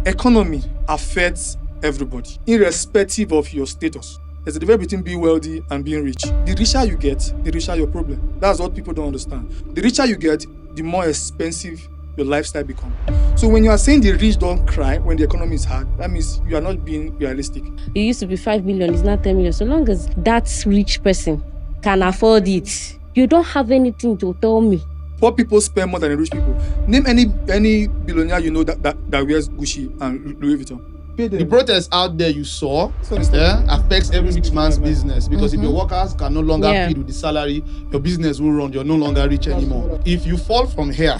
Economy affects everybody, irrespective of your status. There's a difference between being wealthy and being rich. The richer you get, the richer your problem. That's what people don't understand. The richer you get, the more expensive your lifestyle becomes. So when you are saying the rich don't cry when the economy is hard, that means you are not being realistic. It used to be 5 million, it's not 10 million. So long as that rich person can afford it, you don't have anything to tell me. Poor people spend more than the rich people. Name any billionaire you know that wears Gucci and Louis Vuitton. The protest out there you saw affects every rich man's business, because if your workers can no longer feed with the salary, your business will run. You're no longer rich anymore. If you fall from here,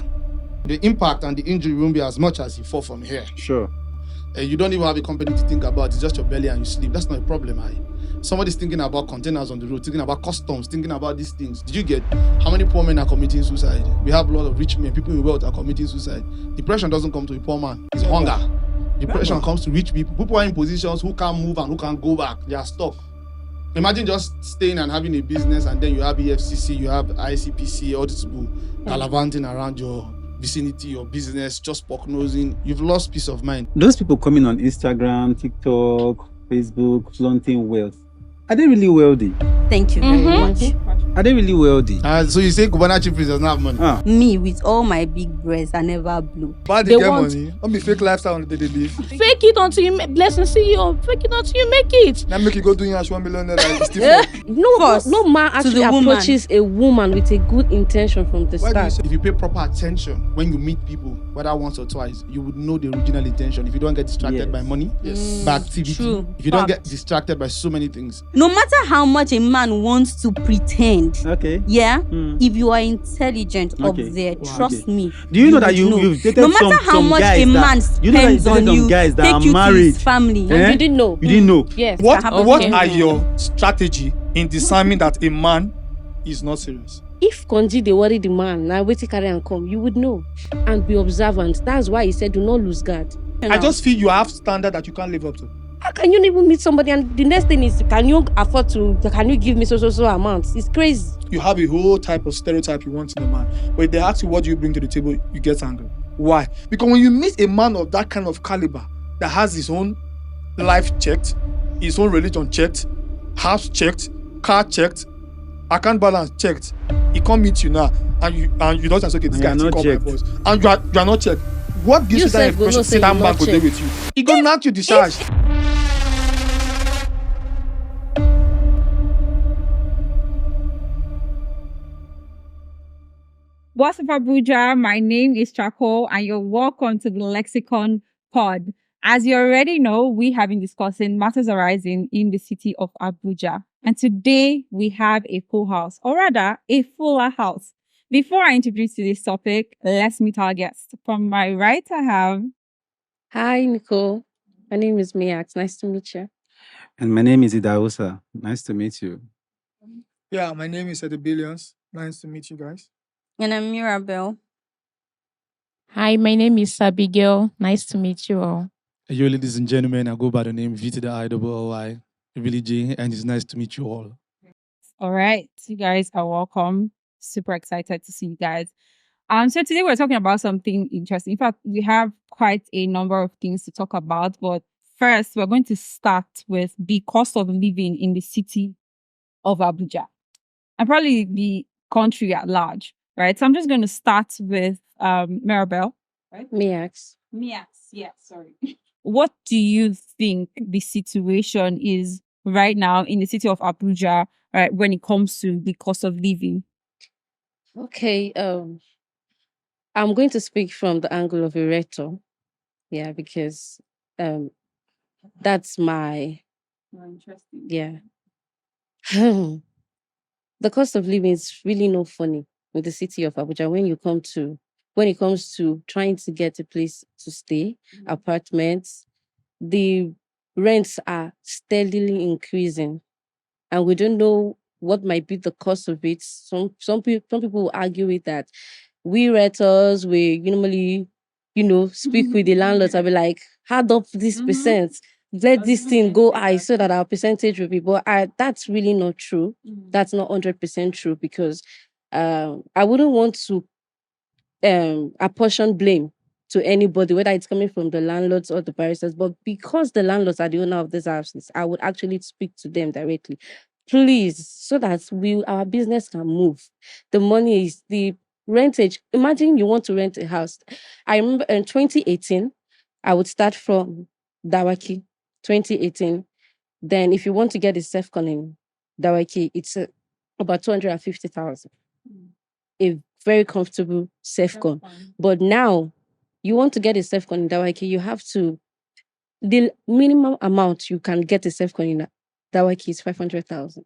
the impact and the injury won't be as much as you fall from here. Sure. You don't even have a company to think about. It's just your belly and you sleep. That's not a problem. Somebody's thinking about containers on the road, thinking about customs, thinking about these things. Did you get how many poor men are committing suicide? We have a lot of rich men, people in wealth are committing suicide. Depression doesn't come to a poor man. It's hunger. Depression comes to rich people. People are in positions who can't move and who can't go back. They are stuck. Imagine just staying and having a business, and then you have EFCC, you have ICPC, all these people gallivanting around your vicinity, your business, just pock-nosing. You've lost peace of mind. Those people coming on Instagram, TikTok, Facebook, flaunting wealth, are they really wealthy? Thank you very much. Are they really wealthy? So you say Cubana chief priest does not have money? Me, with all my big breasts, I never blew. But they get money. Don't be fake lifestyle that they live. Fake it until you make blessing. See you. Fake it until you make it. Now make you go doing as 1 million No man actually approaches a woman with a good intention from the start. If you pay proper attention when you meet people, whether once or twice, you would know the original intention. If you don't get distracted by money, by activity, if you don't get distracted by so many things. No matter how much a man wants to pretend, if you are intelligent up there, trust me. Do you know that you've dated no matter how much a man spends on you, guys that take are you married. to his family. You didn't know. You didn't know. Yes. What are your strategy in discerning that a man is not serious? If Konji they worry the man, now wait to carry and come, you would know and be observant. That's why he said do not lose guard. I just feel you have standard that you can't live up to. How can you even meet somebody and the next thing is can you give me so amounts? It's crazy. You have a whole type of stereotype you want in a man. But if they ask you what do you bring to the table, you get angry. Why? Because when you meet a man of that kind of caliber that has his own life checked, his own religion checked, house checked, car checked, account balance checked, he come meet you now and you don't say okay, this guy take up my voice. And you are not checked. What gives you that impression? Say that man go there with you. He go knock you discharge. What's up, Abuja? My name is Charcoal, and you're welcome to the Lexicon pod. As you already know, we have been discussing matters arising in the city of Abuja. And today we have a full house, or rather, a fuller house. Before I introduce you to this topic, let's meet our guest. From my right, I have... Hi, Nicole. My name is Miax. Nice to meet you. And my name is Idausa. Nice to meet you. Yeah, my name is Eddie Billions. Nice to meet you guys. And I'm Mirabelle. Hi, my name is Abigail. Nice to meet you all. Hey, ladies and gentlemen, I go by the name V to the I-double-L-Y, Billy J, and it's nice to meet you all. All right, you guys are welcome. Super excited to see you guys. So today we're talking about something interesting. In fact, we have quite a number of things to talk about, but first we're going to start with the cost of living in the city of Abuja and probably the country at large. Right, so I'm just going to start with Mirabelle. Right? Miax, yeah, sorry. What do you think the situation is right now in the city of Abuja, right, when it comes to the cost of living? Okay, I'm going to speak from the angle of a rector. Yeah, because that's my... Interesting. Yeah. The cost of living is really not funny with the city of Abuja when it comes to trying to get a place to stay, apartments, the rents are steadily increasing, and we don't know what might be the cost of it. Some people will argue with that. We renters, we normally, speak with the landlords. I'll be like, add up this percent. Let this thing go high so that our percentage will be. But that's really not true. That's not 100% true because I wouldn't want to apportion blame to anybody, whether it's coming from the landlords or the barristers. But because the landlords are the owner of these houses, I would actually speak to them directly. Please, so that our business can move. The money is the rentage. Imagine you want to rent a house. I remember in 2018, I would start from Dawaki, 2018. Then if you want to get a self-con in Dawaki, it's about 250,000. A very comfortable self-con. But now, you want to get a self-con in Dawaki, you have to, the minimum amount you can get a self-con in Dawaki is 500,000.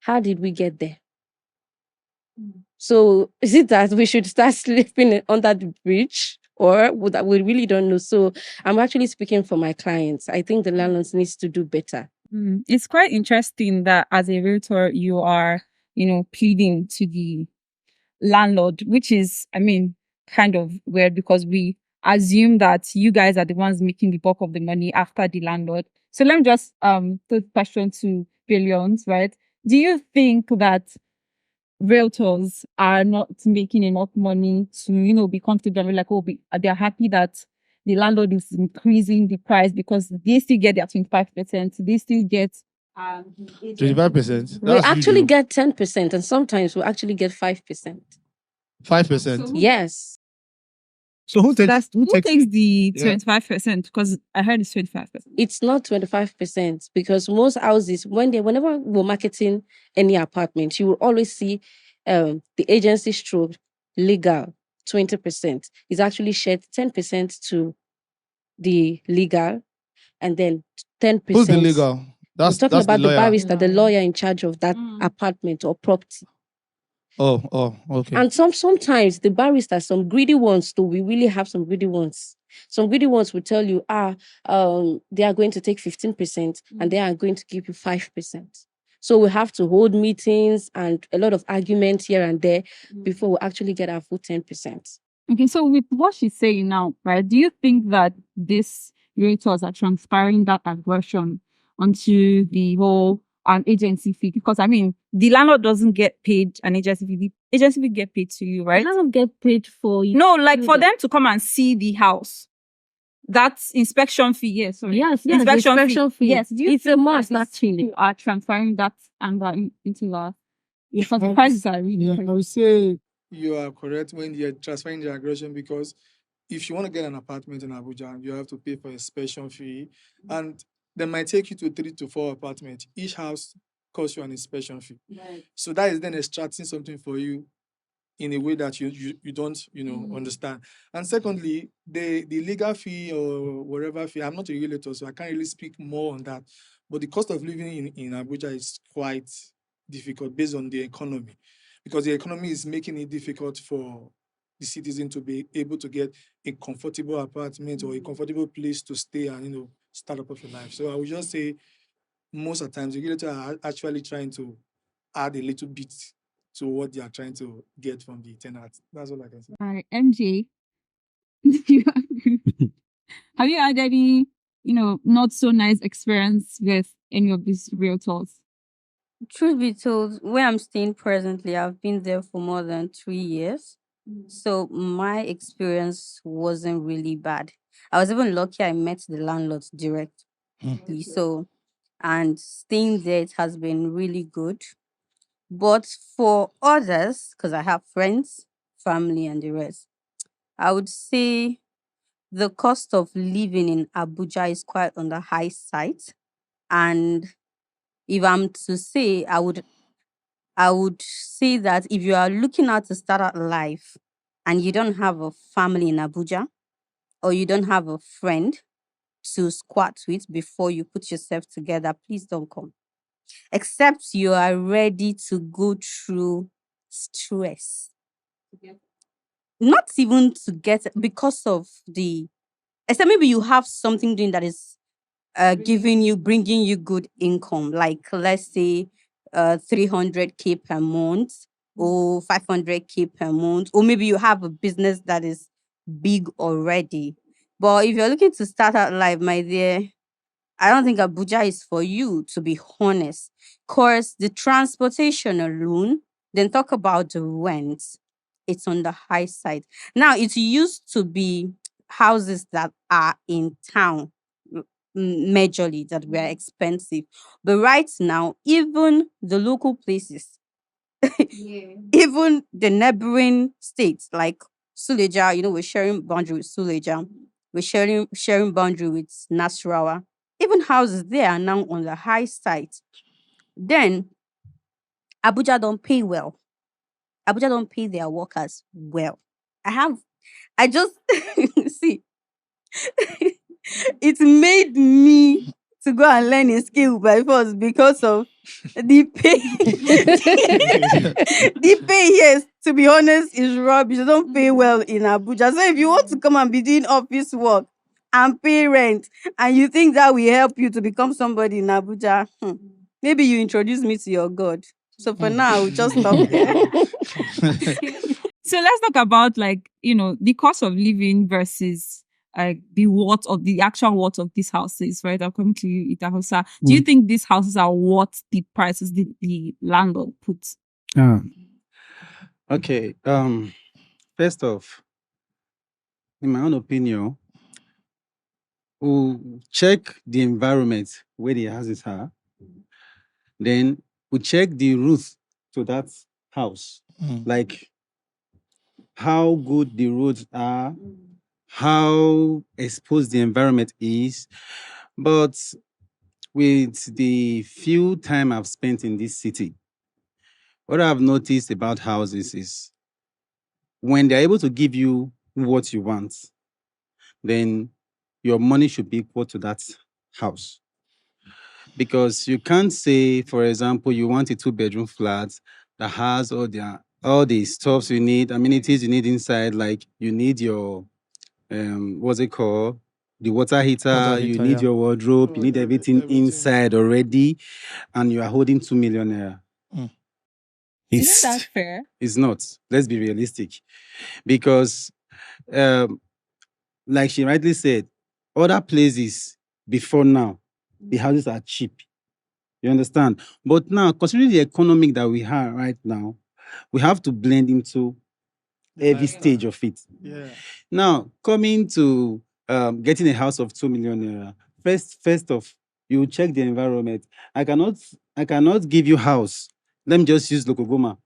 How did we get there? So is it that we should start sleeping under the bridge, or we really don't know? So I'm actually speaking for my clients. I think the landlords needs to do better. It's quite interesting that as a realtor, you are, pleading to the landlord, which is, kind of weird, because we assume that you guys are the ones making the bulk of the money after the landlord. So let me just throw the question to Billions, right? Do you think that realtors are not making enough money to, be comfortable? Like, they're happy that the landlord is increasing the price because they still get their 25%. They still get 25%. We actually get 10%, and sometimes we actually get 5%. 5%. Yes. So who takes the 25%? Because I heard it's 25%. It's not 25%, because most houses, whenever we're marketing any apartment, you will always see the agency stroke legal 20%. Is actually shared 10% to the legal, and then 10%. Who's the legal? That's about the barrister, the lawyer in charge of that apartment or property. Oh, okay. And sometimes the barristers, some greedy ones too, we really have some greedy ones. Some greedy ones will tell you, they are going to take 15% and they are going to give you 5%. So we have to hold meetings and a lot of arguments here and there before we actually get our full 10%. Okay, so with what she's saying now, right, do you think that these realtors are transferring that aggression onto the whole agency fee? Because the landlord doesn't get paid an agency fee. The agency fee get paid to you, right? The landlord get paid for you. No, like for them to come and see the house. That's inspection fee, yes. Sorry. Yes, inspection fee. Yes, it's a must actually. You are transferring that anger into us. Because the prices are really I would say you are correct when you're transferring the aggression, because if you want to get an apartment in Abuja, you have to pay for a inspection fee, and they might take you to 3 to 4 apartments. Each house costs you an inspection fee. Right. So that is then extracting something for you in a way that you don't understand. And secondly, the legal fee or whatever fee, I'm not a realtor, so I can't really speak more on that. But the cost of living in Abuja is quite difficult based on the economy, because the economy is making it difficult for the citizen to be able to get a comfortable apartment or a comfortable place to stay and start up of your life. So I would just say most of the times the realtor are actually trying to add a little bit to what they are trying to get from the tenant. That's all I can say. All right, MJ, have you had any, not so nice experience with any of these realtors? Truth be told, where I'm staying presently, I've been there for more than 3 years. So my experience wasn't really bad. I was even lucky I met the landlords directly. So, and staying there, it has been really good. But for others, because I have friends, family, and the rest, I would say the cost of living in Abuja is quite on the high side. And if I'm to say, I would say that if you are looking out to start out life and you don't have a family in Abuja, or you don't have a friend to squat with before you put yourself together, please don't come. Except you are ready to go through stress. Not even to get, because of except maybe you have something doing that is bringing you good income, like let's say 300K per month or 500K per month, or maybe you have a business that is big already. But if you're looking to start out life, my dear, I don't think Abuja is for you, to be honest. Course, the transportation alone, then talk about the rent, it's on the high side. Now, it used to be houses that are in town majorly that were expensive. But right now, even the local places, even the neighboring states like Suleja, we're sharing boundary with Suleja, we're sharing boundary with Nasrawa. Even houses there are now on the high side. Then Abuja don't pay well. Abuja don't pay their workers well. I just see it made me to go and learn a skill by force because of the pay. The pay, yes, to be honest, is rubbish. They don't pay well in Abuja. So if you want to come and be doing office work and pay rent, and you think that will help you to become somebody in Abuja, maybe you introduce me to your God. So for now, I will just stop there. So let's talk about the cost of living versus the worth of the actual worth of these houses, right? I'm coming to you, Itahosa. Do you think these houses are worth the prices the landlord puts? Okay. First off, in my own opinion, we'll check the environment where the houses are. Then we check the roof to that house. Like how good the roads are, how exposed the environment is. But with the few time I've spent in this city, what I've noticed about houses is when they're able to give you what you want, then your money should be equal to that house. Because you can't say, for example, you want a 2-bedroom flat that has all the stuffs you need, amenities you need inside, like you need your what's it called? The water heater, you need your wardrobe, you need everything inside already, and you are holding 2 million naira. Isn't that fair? It's not. Let's be realistic. Because like she rightly said, other places before now, the houses are cheap. You understand? But now, considering the economic that we have right now, we have to blend into every stage of it. Yeah. Now, coming to getting a house of 2 million naira, first off, you check the environment. I cannot give you house. Let me just use Lokogoma,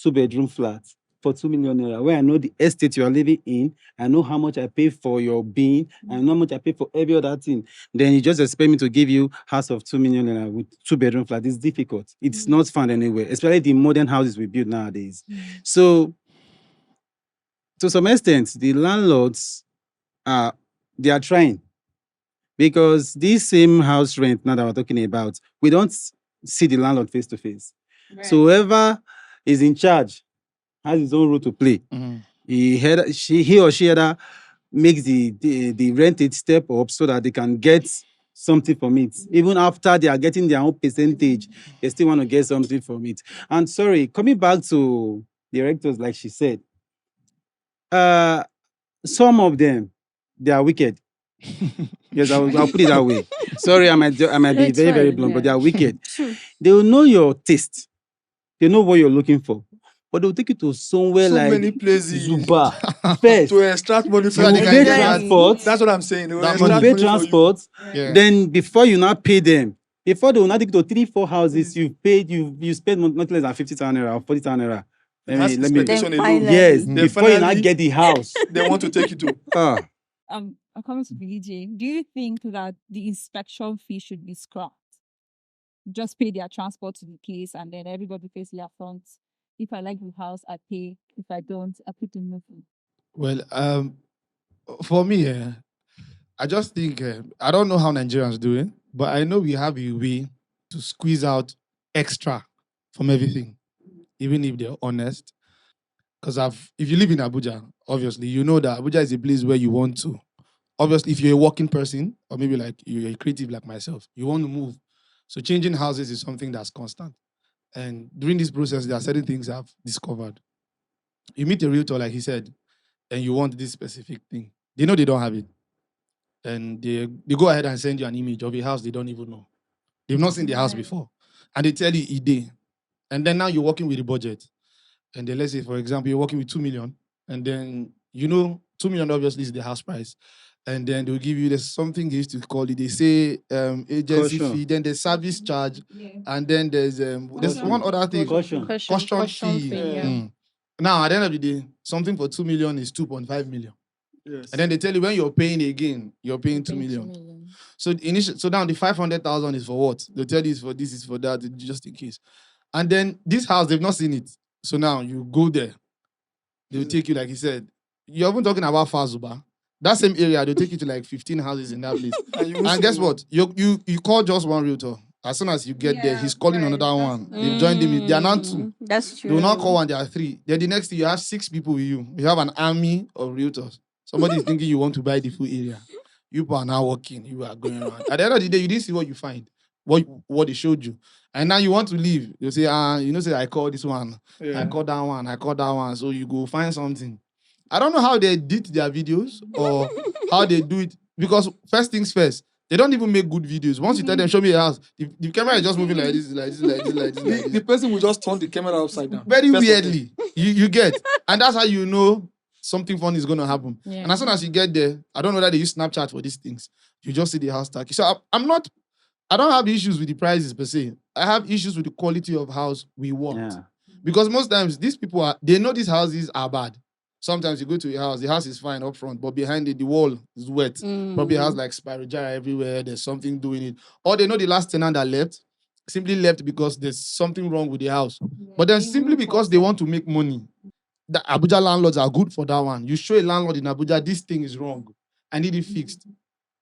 2-bedroom flat for 2 million naira, where I know the estate you are living in, I know how much I pay for your being, I know how much I pay for every other thing. Then you just expect me to give you house of 2 million naira with 2-bedroom flat. It's difficult. It's not found anywhere, especially the modern houses we build nowadays. So, to some extent, the landlords they are trying, because this same house rent now that we're talking about, we don't see the landlord face to face. So whoever is in charge has his own role to play. He or she either makes the rented step up so that they can get something from it. Even after they are getting their own percentage, they still want to get something from it. And sorry, coming back to the rectors, like she said, some of them, they are wicked. Yes, I'll put it that way. Sorry, I might be It's very, very fine, blunt, but they yeah. are wicked. True. They will know your taste. They know what you're looking for. But they'll take you to somewhere So like many places Zuba. First, to extract money you from will you. pay Exactly. transport. That's what I'm saying. They will That You will extract money. pay money for you. transport. Yeah. Then before you not pay them, before they will not take you to 3-4 houses, you've paid, you spend not less than 50,000 naira or 40,000 naira. That's Let me. expectation Then alone. finally. Yes, Then before you not finally- get the house. They want to take you to. I'm coming to BJ. Do you think that the inspection fee should be scrapped? Just pay their transport to the place and then everybody pays their front. If I like the house, I pay. If I don't, I put in nothing. Well, for me, I just think I don't know how Nigerians do it, but I know we have a way to squeeze out extra from everything, even if they're honest. Because if you live in Abuja, obviously you know that Abuja is a place where you want to. Obviously, if you're a working person, or maybe like you're a creative like myself, you want to move. So changing houses is something that's constant. And during this process, there are certain things I've discovered. You meet a realtor, like he said, and you want this specific thing. They know they don't have it. And they go ahead and send you an image of a house they don't even know. They've not seen the house before. And they tell you a day. And then now you're working with the budget. And then let's say, for example, you're working with 2 million. And then you know 2 million obviously is the house price. And then they'll give you something they used to call it. They say agency Caution. fee, then there's service charge, and then there's one other thing. Caution. Caution fee. yeah. Now at the end of the day, something for 2 million is 2.5 million. Yes. And then they tell you when you're paying again, you're paying 2 million. So so now the 500,000 is for what? They'll tell you it's for this, is for that, just in case. And then this house, they've not seen it. So now you go there. They'll take you, like he said. You're even talking about Fazuba. That same area, they'll take you to like 15 houses in that place. And guess what? You call just one realtor. As soon as you get there, he's calling another one. They've joined him. They are now 2. That's true. They will not call one, there are 3. Then the next thing, you have 6 people with you. You have an army of realtors. Somebody is thinking you want to buy the full area. You are now walking. You are going around. At the end of the day, you didn't see what you find, what they showed you. And now you want to leave. You say, say, I call this one. Yeah. I call that one. I call that one. So you go find something. I don't know how they edit their videos or how they do it. Because first things first, they don't even make good videos. Once you tell them, show me a house, the camera is just moving like this, like this, like this, like this. Like this. The person will just turn the camera upside down. Very First of weirdly. You get. And that's how you know something funny is going to happen. Yeah. And as soon as you get there, I don't know that they use Snapchat for these things. You just see the house tag. So I don't have issues with the prices per se. I have issues with the quality of house we want. Yeah. Because most times these people they know these houses are bad. Sometimes you go to a house, the house is fine up front, but behind it, the wall is wet. Probably has like spiral jar everywhere. There's something doing it. Or they know the last tenant that left simply left because there's something wrong with the house. But then simply because they want to make money, the Abuja landlords are good for that one. You show a landlord in Abuja, this thing is wrong. I need it fixed.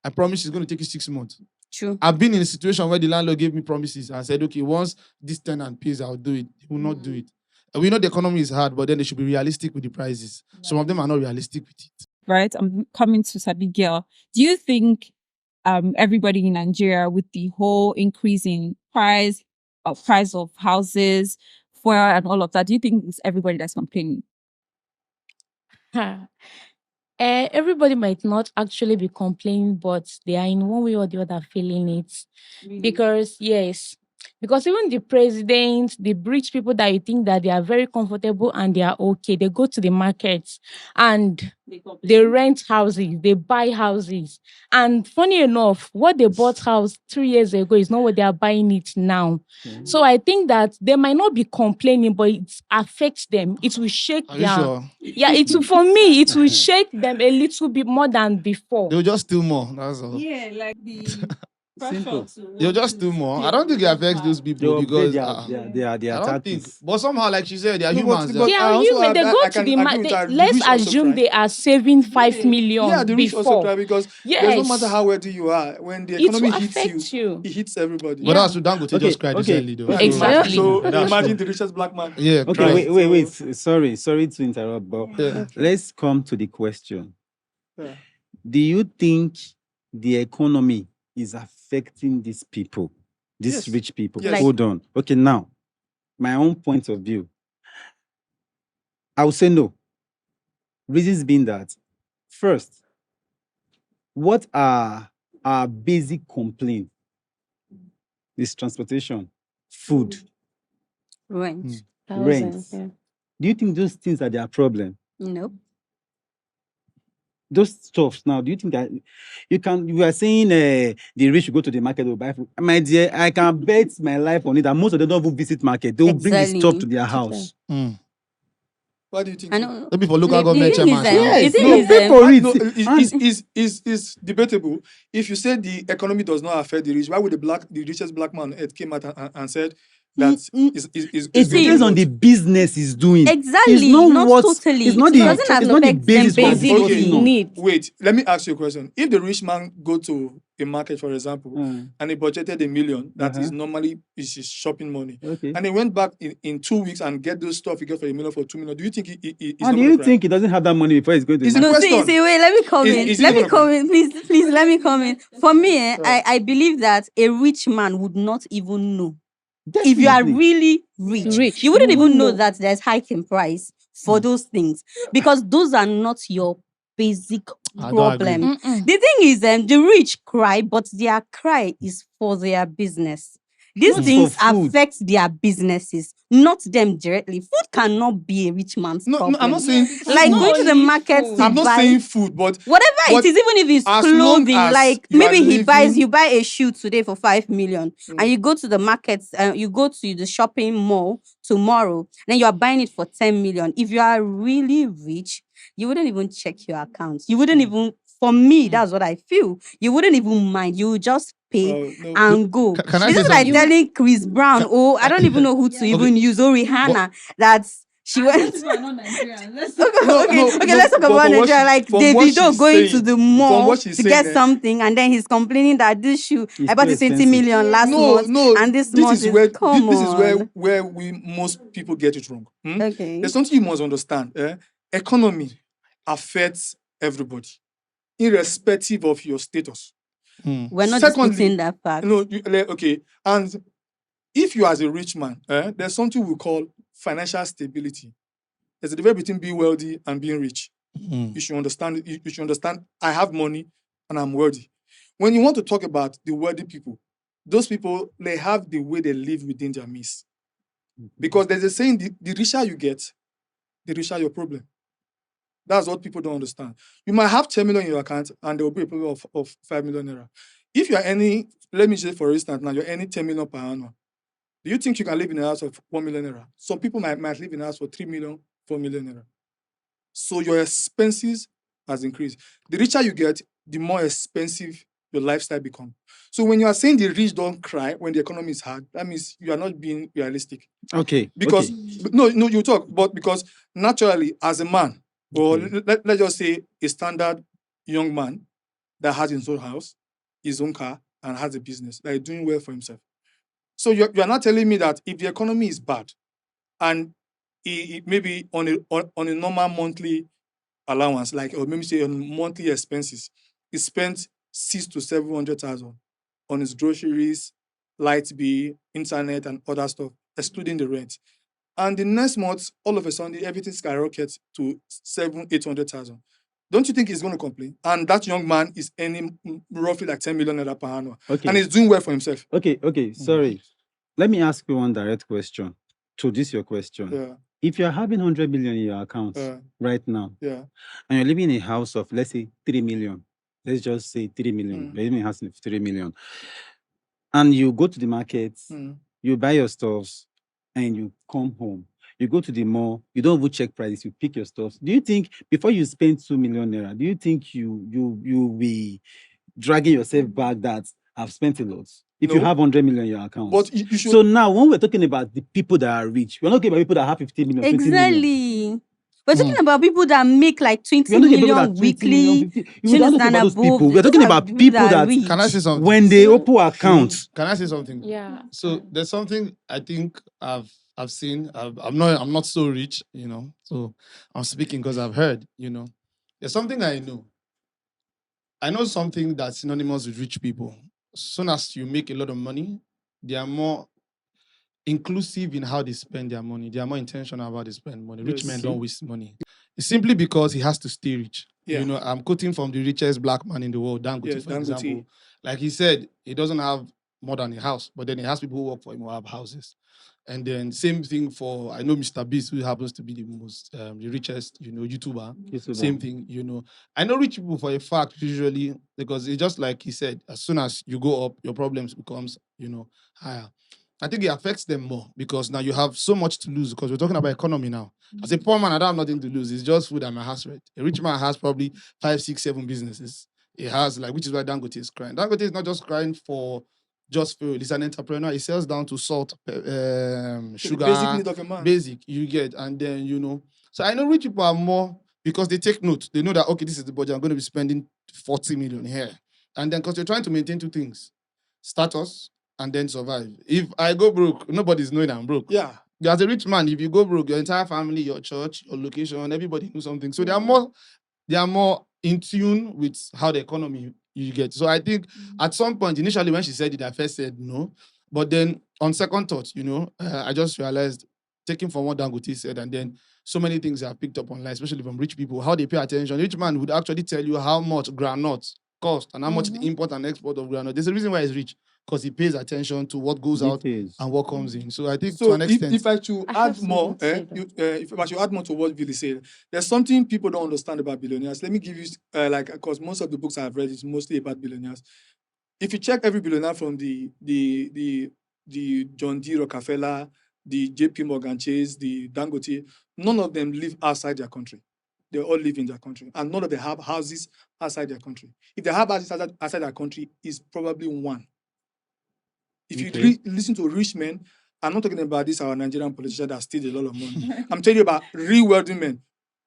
I promise it's going to take you 6 months. True. I've been in a situation where the landlord gave me promises and said, okay, once this tenant pays, I'll do it. He will not do it. And we know the economy is hard, but then they should be realistic with the prices. Some of them are not realistic with it. Right? I'm coming to Sabi Girl. Do you think everybody in Nigeria, with the whole increase in price of houses, fuel and all of that, do you think it's everybody that's complaining? Everybody might not actually be complaining, but they are in one way or the other feeling it. Because even the president, the rich people that you think that they are very comfortable and they are okay, they go to the markets and they rent houses, they buy houses. And funny enough, what they bought house 3 years ago is not what they are buying it now. So I think that they might not be complaining, but it affects them. It will shake Are you their... sure? Yeah, for me, it will shake them a little bit more than before. They'll just steal more. That's all. Yeah, like the Simple. They'll just steal more. I don't think it affects those people because they I are don't think. tactics. But somehow, like she said, they are But- humans. but- They I are also human. They have- go I to can the agree market. with that. The Let's rich also assume cry. they are saving 5 million Yeah, the rich also before. cry because there's Yes. no matter how wealthy you are, when the It economy will hits affect you. it hits everybody. But that's Dangote Okay, just cried okay. recently, though. Okay. Exactly. So That's imagine true. the richest black man. Yeah. Okay, crying. wait. Sorry to interrupt, but Yeah. let's come to the question. Yeah. Do you think the economy is affecting these people, these Yes. rich people? Yes. Hold on. Okay, now, my own point of view, I would say no. Reasons being that, first, what are our basic complaints? Is transportation, food, Rent. rent. Thousands, yeah. Do you think those things are their problem? Nope. Those stuffs now, do you think that you are saying the rich should go to the market to buy food? My dear, I can bet my life on it that most of them don't even visit market. They will bring the stuff Exactly. to their house. What do you think? I so? know. Maybe for local The government thing is, chairman. the thing no, is, pay for it. No, And- it's debatable. If you say the economy does not affect the rich, why would the richest black man on earth came out and said that is It going to depends on vote? the business he's doing. Exactly, It's not, not what, totally. It's not It the, doesn't it's not the affect them basis basic of Okay. discussing on. Need. Wait, let me ask you a question. If the rich man go to a market, for example, and he budgeted $1 million, that is normally is his shopping money, Okay. and he went back in 2 weeks and get those stuff he got for $1 million for $2 million, do you think he's And not do gonna you cry? think he doesn't have that money before he's going to Is the it No, market? question. see, wait, let me come Is- in. is it Let me gonna come in. Please, let me come in. For me, Yeah. I believe that a rich man would not even know. If you are Definitely. really rich, you wouldn't you even know won't know. that there's hike in price for those things because those are not your basic I don't agree. problem. Mm-mm. The thing is, the rich cry, but their cry is for their business. These Not things for food. affect their businesses, not them directly. Food cannot be a rich man's No, problem. I'm not saying It's Like not going to the only market food. to I'm not buy saying food, but whatever it but is, even if it's as long clothing, as like you are maybe living- you buy a shoe today for 5 million, Mm. and you go to the market, you go to the shopping mall tomorrow, then you are buying it for 10 million. If you are really rich, you wouldn't even check your accounts. You wouldn't even, for me, that's what I feel. You wouldn't even mind. You would just pay no. and go. Can I It's say just like something? telling Chris Brown, oh, I don't even know who to Okay. even use, oh, Rihanna, that she went. People are not Nigerians. Let's Okay, No, okay, no, okay. no, Let's talk but about from what Nigeria. she- Like from what Davido she's going to saying- the from mall what she's to saying, get something, and then he's complaining that this shoe It's I bought too it 20 expensive. million last month, and this month is where come this is on. where we most people get it wrong. Okay. There's something you must understand. Economy affects everybody, irrespective of your status. We're not Secondly, disputing that fact. No, okay. And if you as a rich man, there's something we call financial stability. There's a difference between being wealthy and being rich. You should understand. You should understand. I have money and I'm wealthy. When you want to talk about the wealthy people, those people, they have the way they live within their means. Because there's a saying: the richer you get, the richer your problem. That's what people don't understand. You might have 10 million in your account and there will be a problem of 5 million naira. If you are any, let me say for instance, now you're earning 10 million per annum. Do you think you can live in a house of 1 million naira? Some people might live in a house for 3 million, 4 million naira. So your expenses has increased. The richer you get, the more expensive your lifestyle becomes. So when you are saying the rich don't cry when the economy is hard, that means you are not being realistic. Okay. Because no, you talk, but because naturally, as a man, or Okay. let's just say a standard young man that has his own house, his own car, and has a business that is doing well for himself. So you're not telling me that if the economy is bad and maybe on a normal monthly allowance, like, or maybe say on monthly expenses, he spent 600 to 700,000 on his groceries, light bill, internet, and other stuff, excluding the rent. And the next month, all of a sudden, everything skyrockets to 800,000. Don't you think he's going to complain? And that young man is earning roughly like 10 million naira per annum, Okay. and he's doing well for himself. Okay. Sorry. Let me ask you one direct question to this your question. Yeah, If you're having 100 million in your account right now, yeah. and you're living in a house of, let's say, 3 million, let's just say 3 million, Mm. you're living in a house of 3 million, and you go to the market, you buy your stuffs, and you come home. You go to the mall, you don't even check prices, you pick your stuff. Do you think before you spend 2 million naira, do you think you be dragging yourself back that I've spent a lot? If you No. have 100 million in your account. But you should. So now, when we're talking about the people that are rich, we're not talking about people that have 15 million, 20 million. Exactly. We're talking about people that make like 20 We're not talking about million 20 million, weekly. 50. We're not talking about those people. We're talking about people that, Can I say something? when they open accounts, Can I say something? Yeah. So there's something I think I've seen. I'm not so rich, So I'm speaking because I've heard, There's something I know. I know something that's synonymous with rich people. As soon as you make a lot of money, they are more inclusive in how they spend their money. They are more intentional about they spend money. Rich men don't waste money. It's simply because he has to stay rich. Yeah. I'm quoting from the richest black man in the world, Dangote, Yes, for Dangote. example. Like he said, he doesn't have more than a house, but then he has people who work for him who have houses. And then same thing for, I know Mr. Beast, who happens to be the most, the richest, YouTuber. Same thing, I know rich people for a fact, usually, because it's just like he said, as soon as you go up, your problems becomes, higher. I think it affects them more because now you have so much to lose because we're talking about economy now. As a poor man, I don't have nothing to lose. It's just food and my house rent. A rich man has probably 5, 6, 7 businesses. He has, which is why Dangote is crying. Dangote is not just crying for just fuel. He's an entrepreneur. He sells down to salt, sugar. Basic need of a man. Basic, you get. And then, So I know rich people are more because they take note. They know that, okay, this is the budget. I'm going to be spending 40 million here. And then because they're trying to maintain 2 things. Status and then survive. If I go broke, nobody's knowing I'm broke. Yeah. As a rich man, if you go broke, your entire family, your church, your location, everybody knows something. So they are more in tune with how the economy you get. So I think at some point, initially when she said it, I first said no. But then on second thought, I just realized, taking from what Dangote said, and then so many things I've picked up online, especially from rich people, how they pay attention. Rich man would actually tell you how much groundnut cost and how much the import and export of groundnut. There's a reason why he's rich, because he pays attention to what goes out Details. and what comes in. So I think to So an extent, if I should I have add more, something to say if I should add more to what Billy said, there's something people don't understand about billionaires. Let me give you, because most of the books I've read is mostly about billionaires. If you check every billionaire from the John D. Rockefeller, the J.P. Morgan Chase, the Dangote, none of them live outside their country. They all live in their country, and none of them have houses outside their country. If they have houses outside their country, is probably one. If you listen to rich men, I'm not talking about this our Nigerian politicians that steal a lot of money. I'm telling you about real wealthy men,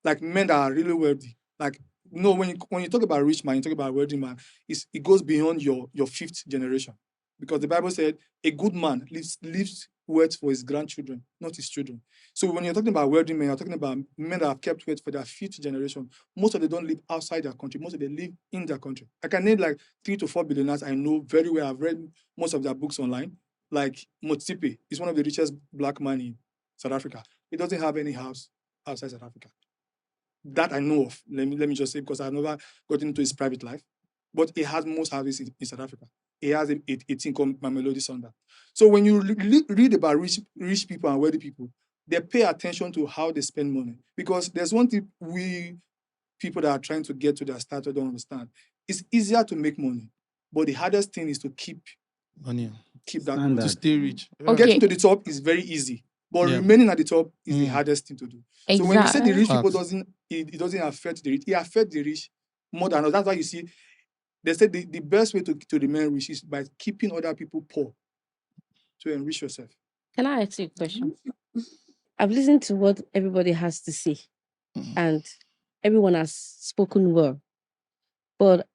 like men that are really wealthy. Like, no, when you talk about rich man, you talk about wealthy man, it goes beyond your fifth generation. Because the Bible said a good man leaves wealth for his grandchildren, not his children. So when you're talking about wealthy men, you're talking about men that have kept wealth for their fifth generation. Most of them don't live outside their country. Most of them live in their country. I can name like 3 to 4 billionaires I know very well. I've read most of their books online. Like Motsipe is one of the richest black men in South Africa. He doesn't have any house outside South Africa. That I know of. Let me just say, because I've never gotten into his private life. But he has most houses in South Africa. He has a thing called Mamelodi Sunda. So when you read about rich people and wealthy people, they pay attention to how they spend money. Because there's one thing we people that are trying to get to their status don't understand. It's easier to make money, but the hardest thing is to keep money, that Standard. money. to stay rich. Okay. Getting to the top is very easy, but remaining at the top is the hardest thing to do. So when you say the rich people it doesn't affect the rich, it affects the rich more than others. That's why you see they say the best way to remain rich is by keeping other people poor to enrich yourself. Can I ask you a question? I've listened to what everybody has to say, and everyone has spoken well. But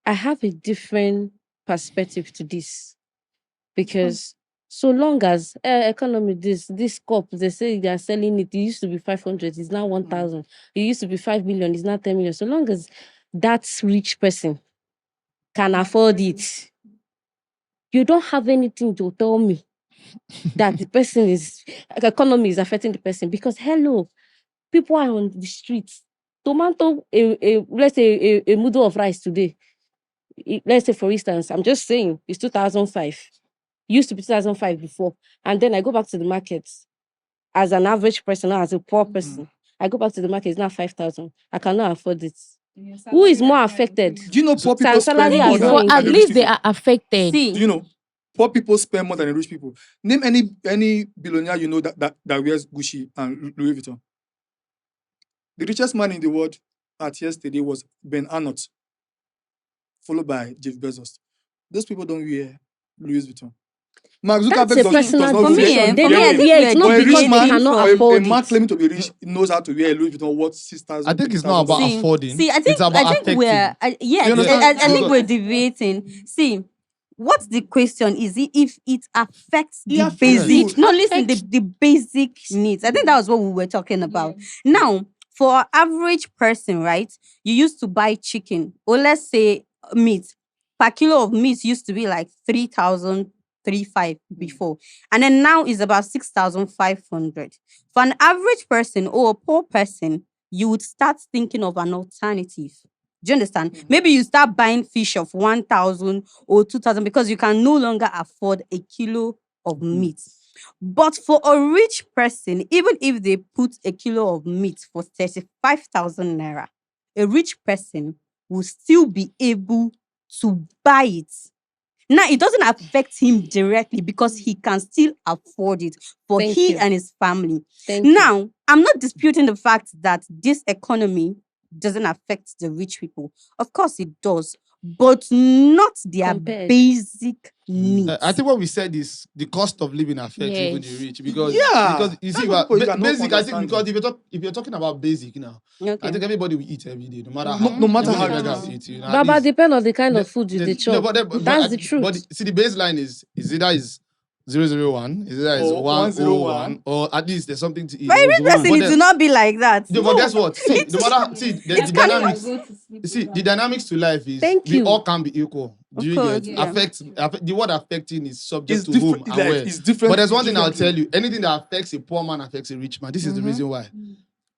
I have a different perspective to this, because so long as economy, this cup, they say they are selling it used to be 500, it's now 1,000. It used to be 5 million, it's now 10 million. So long as that rich person can afford it, you don't have anything to tell me that the person economy is affecting the person. Because hello, people are on the streets. Tomato, let's say a mudu of rice today. Let's say, for instance, I'm just saying it's 2005. Used to be 2005 before. And then I go back to the market as an average person or as a poor person. I go back to the market, it's now 5,000. I cannot afford it. Who is more affected? Do you know poor people spend salary more has than not But at the rich least they people? are affected. See, Do you know poor people spend more than the rich people? Name any billionaire you know that wears Gucci and Louis Vuitton. The richest man in the world at yesterday was Ben Arnott, followed by Jeff Bezos. Those people don't wear Louis Vuitton. Mark that's Zuckerberg a does personal not decision. They wear don't it. wear it, not But a because rich they man, cannot or a afford man it. claiming to be rich knows how to wear a Louis Vuitton worth 6,000. I think it's not about $50,000. affording. See, I think it's about affecting. yeah, You understand? I think So- we're deviating. See, what's the question is if it affects It the affects basic. you. No, listen, the basic needs. I think that was what we were talking about. Now, for an average person, right? You used to buy chicken, or let's say meat. Per kilo of meat used to be like 3,000, 3,500 before, and then now is about 6,500. For an average person or a poor person, you would start thinking of an alternative. Do you understand? Maybe you start buying fish of 1,000 or 2,000 because you can no longer afford a kilo of meat. But for a rich person, even if they put a kilo of meat for 35,000 naira, a rich person will still be able to buy it. Now, it doesn't affect him directly because he can still afford it for Thank he you. and his family. Thank you. Now, I'm not disputing the fact that this economy doesn't affect the rich people. Of course it does, but not their Compared. basic needs. I think what we said is the cost of living affects even the Yes. rich because Yeah, you that's see what people cannot basic. I think understand. because if you're talking about basic now, Okay. I think everybody will eat every day, no matter how. No matter even how the it beggars is. eat, you know, at Baba, least- depend on the kind of food you dey No, chop. That's the truth. But see, the baseline is either is 001, is either is Or 101, or at least there's something to eat. But every person But it then- do not be like that. Yeah, but guess what? See, no matter the dynamics. See, the dynamics to life is Thank we you. all can be equal. Do Of you course, get yeah. affect the word affecting is subject It's to whom different. and Like, where. it's different. But there's one thing I'll differently. tell you: anything that affects a poor man affects a rich man. This is the reason why.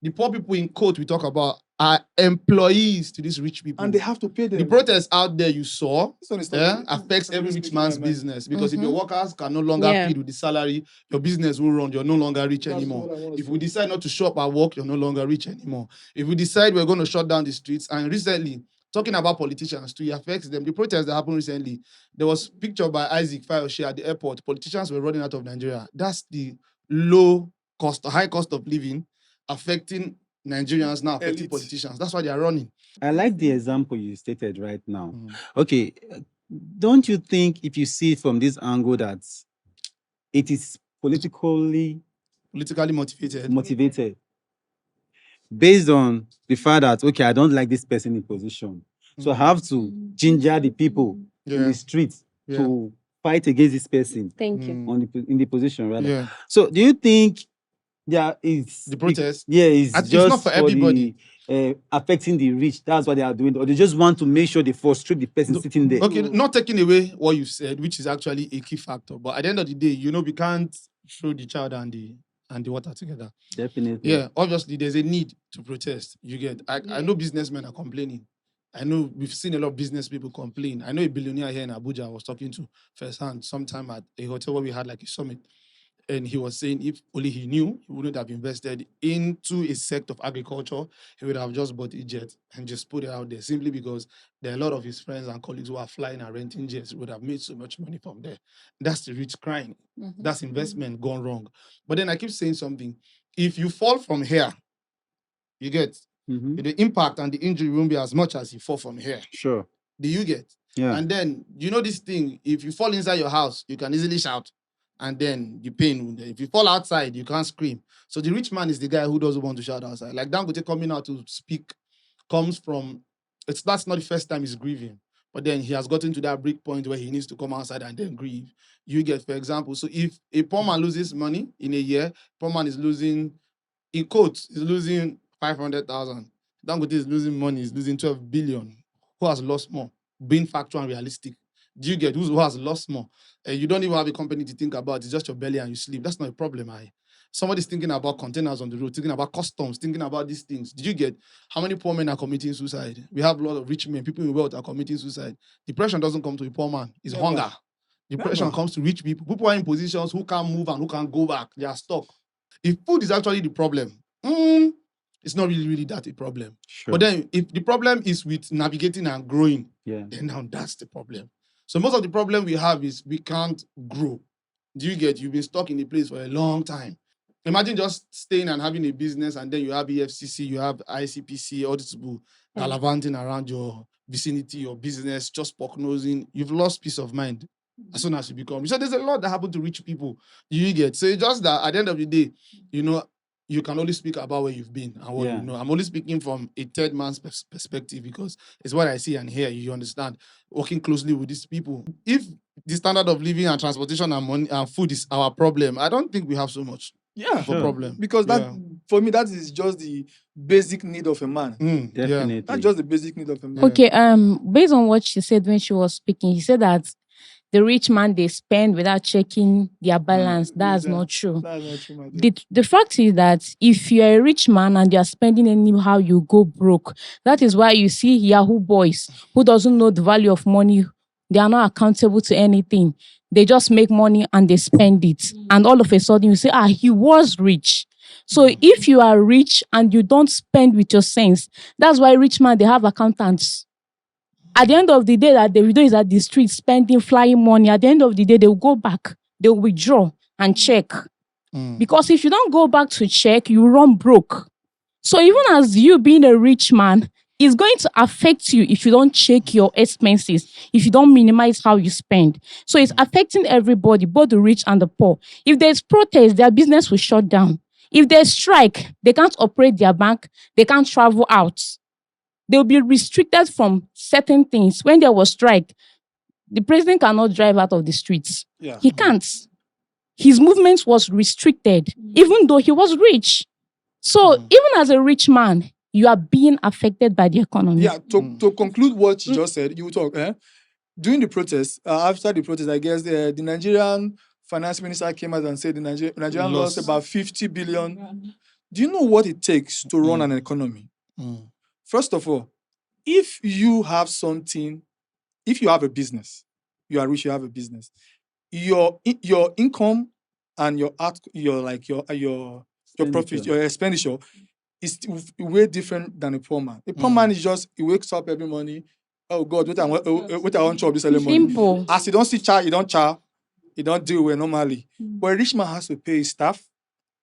The poor people in quote we talk about are employees to these rich people. And they have to pay them. The protests out there you saw This one is not- affects every rich man's business, because if your workers can no longer Yeah. feed with the salary, your business will run. You're no longer rich That's anymore. what I wanna If say. we decide not to shop at work, you're no longer rich anymore. If we decide we're going to shut down the streets, and recently, talking about politicians too, it affects them. The protests that happened recently, there was picture by Isaac Fayose at the airport. Politicians were running out of Nigeria. That's the high cost of living affecting Nigerians now, affecting Elite. politicians. That's why they are running. I like the example you stated right now. Mm. Okay, don't you think if you see it from this angle that it is politically motivated based on the fact that, okay, I don't like this person in position, so I have to ginger the people in the streets to fight against this person Thank you. in the position, rather. Yeah. So do you think there is The protest? it's It's just not for everybody. Affecting the rich? That's what they are doing, or they just want to make sure they frustrate the person sitting there? Okay, not taking away what you said, which is actually a key factor. But at the end of the day, we can't throw the child and the water together. Definitely. Yeah, obviously there's a need to protest. You get. I know businessmen are complaining. I know we've seen a lot of business people complain. I know a billionaire here in Abuja I was talking to firsthand sometime at a hotel where we had like a summit. And he was saying if only he knew, he wouldn't have invested into a sector of agriculture. He would have just bought a jet and just put it out there, simply because there are a lot of his friends and colleagues who are flying and renting jets, would have made so much money from there. That's the rich crying. That's investment gone wrong. But then I keep saying something. If you fall from here, you get the impact and the injury won't be as much as you fall from here. Sure. Do you get? Yeah. And then, this thing, if you fall inside your house, you can easily shout. And then the pain, if you fall outside, you can't scream. So the rich man is the guy who doesn't want to shout outside. Like Dangote coming out to speak comes from, that's not the first time he's grieving. But then he has gotten to that break point where he needs to come outside and then grieve. You get, for example, so if a poor man loses money in a year, poor man is losing, in quotes, is losing 500,000. Dangote is losing money, is losing 12 billion. Who has lost more? Being factual and realistic. Do you get who has lost more? You don't even have a company to think about. It's just your belly and you sleep. That's not a problem. Somebody's thinking about containers on the road, thinking about customs, thinking about these things. Did you get how many poor men are committing suicide? We have a lot of rich men, people in wealth are committing suicide. Depression doesn't come to a poor man. It's hunger. Depression comes to rich people. People are in positions who can't move and who can't go back. They are stuck. If food is actually the problem, it's not really that a problem. Sure. But then if the problem is with navigating and growing, then now that's the problem. So most of the problem we have is we can't grow. Do you get? You've been stuck in a place for a long time. Imagine just staying and having a business, and then you have EFCC, you have ICPC, all these people gallivanting around your vicinity, your business, just pock-nosing. You've lost peace of mind as soon as you become. So there's a lot that happened to rich people. You get? So it's just that at the end of the day, you can only speak about where you've been and what you know. I'm only speaking from a third man's perspective, because it's what I see and hear. You understand? Working closely with these people. If the standard of living and transportation and money and food is our problem, I don't think we have so much of a problem. Because for me, that is just the basic need of a man. definitely. That's just the basic need of a man. Okay, based on what she said when she was speaking, she said that the rich man, they spend without checking their balance. That's not true. That's not true, my dear. The fact is that if you're a rich man and you're spending anyhow, you go broke. That is why you see Yahoo boys who doesn't know the value of money. They are not accountable to anything. They just make money and they spend it. And all of a sudden you say, he was rich. So if you are rich and you don't spend with your sense, that's why rich man, they have accountants. At the end of the day, that Davido is at the street spending, flying money. At the end of the day, they will go back, they will withdraw and check. Because if you don't go back to check, you run broke. So even as you being a rich man, it's going to affect you if you don't check your expenses, if you don't minimize how you spend. So it's affecting everybody, both the rich and the poor. If there's protest, their business will shut down. If there's strike, they can't operate their bank, they can't travel out. They'll be restricted from certain things. When there was strike, the president cannot drive out of the streets. He can't. His movement was restricted, even though he was rich. So even as a rich man, you are being affected by the economy. Yeah, to conclude what you just said, you talk. During the protest, after the protest, I guess the Nigerian finance minister came out and said the Nigerian lost about 50 billion Do you know what it takes to run an economy? First of all, if you have something, if you have a business, you are rich, you have a business, your income and your profit, your expenditure is way different than a poor man. A poor man is just, he wakes up every morning, oh God, what I want to this early morning. Simple. As you don't see child, you don't chow, you don't deal with normally. But a rich man has to pay his staff,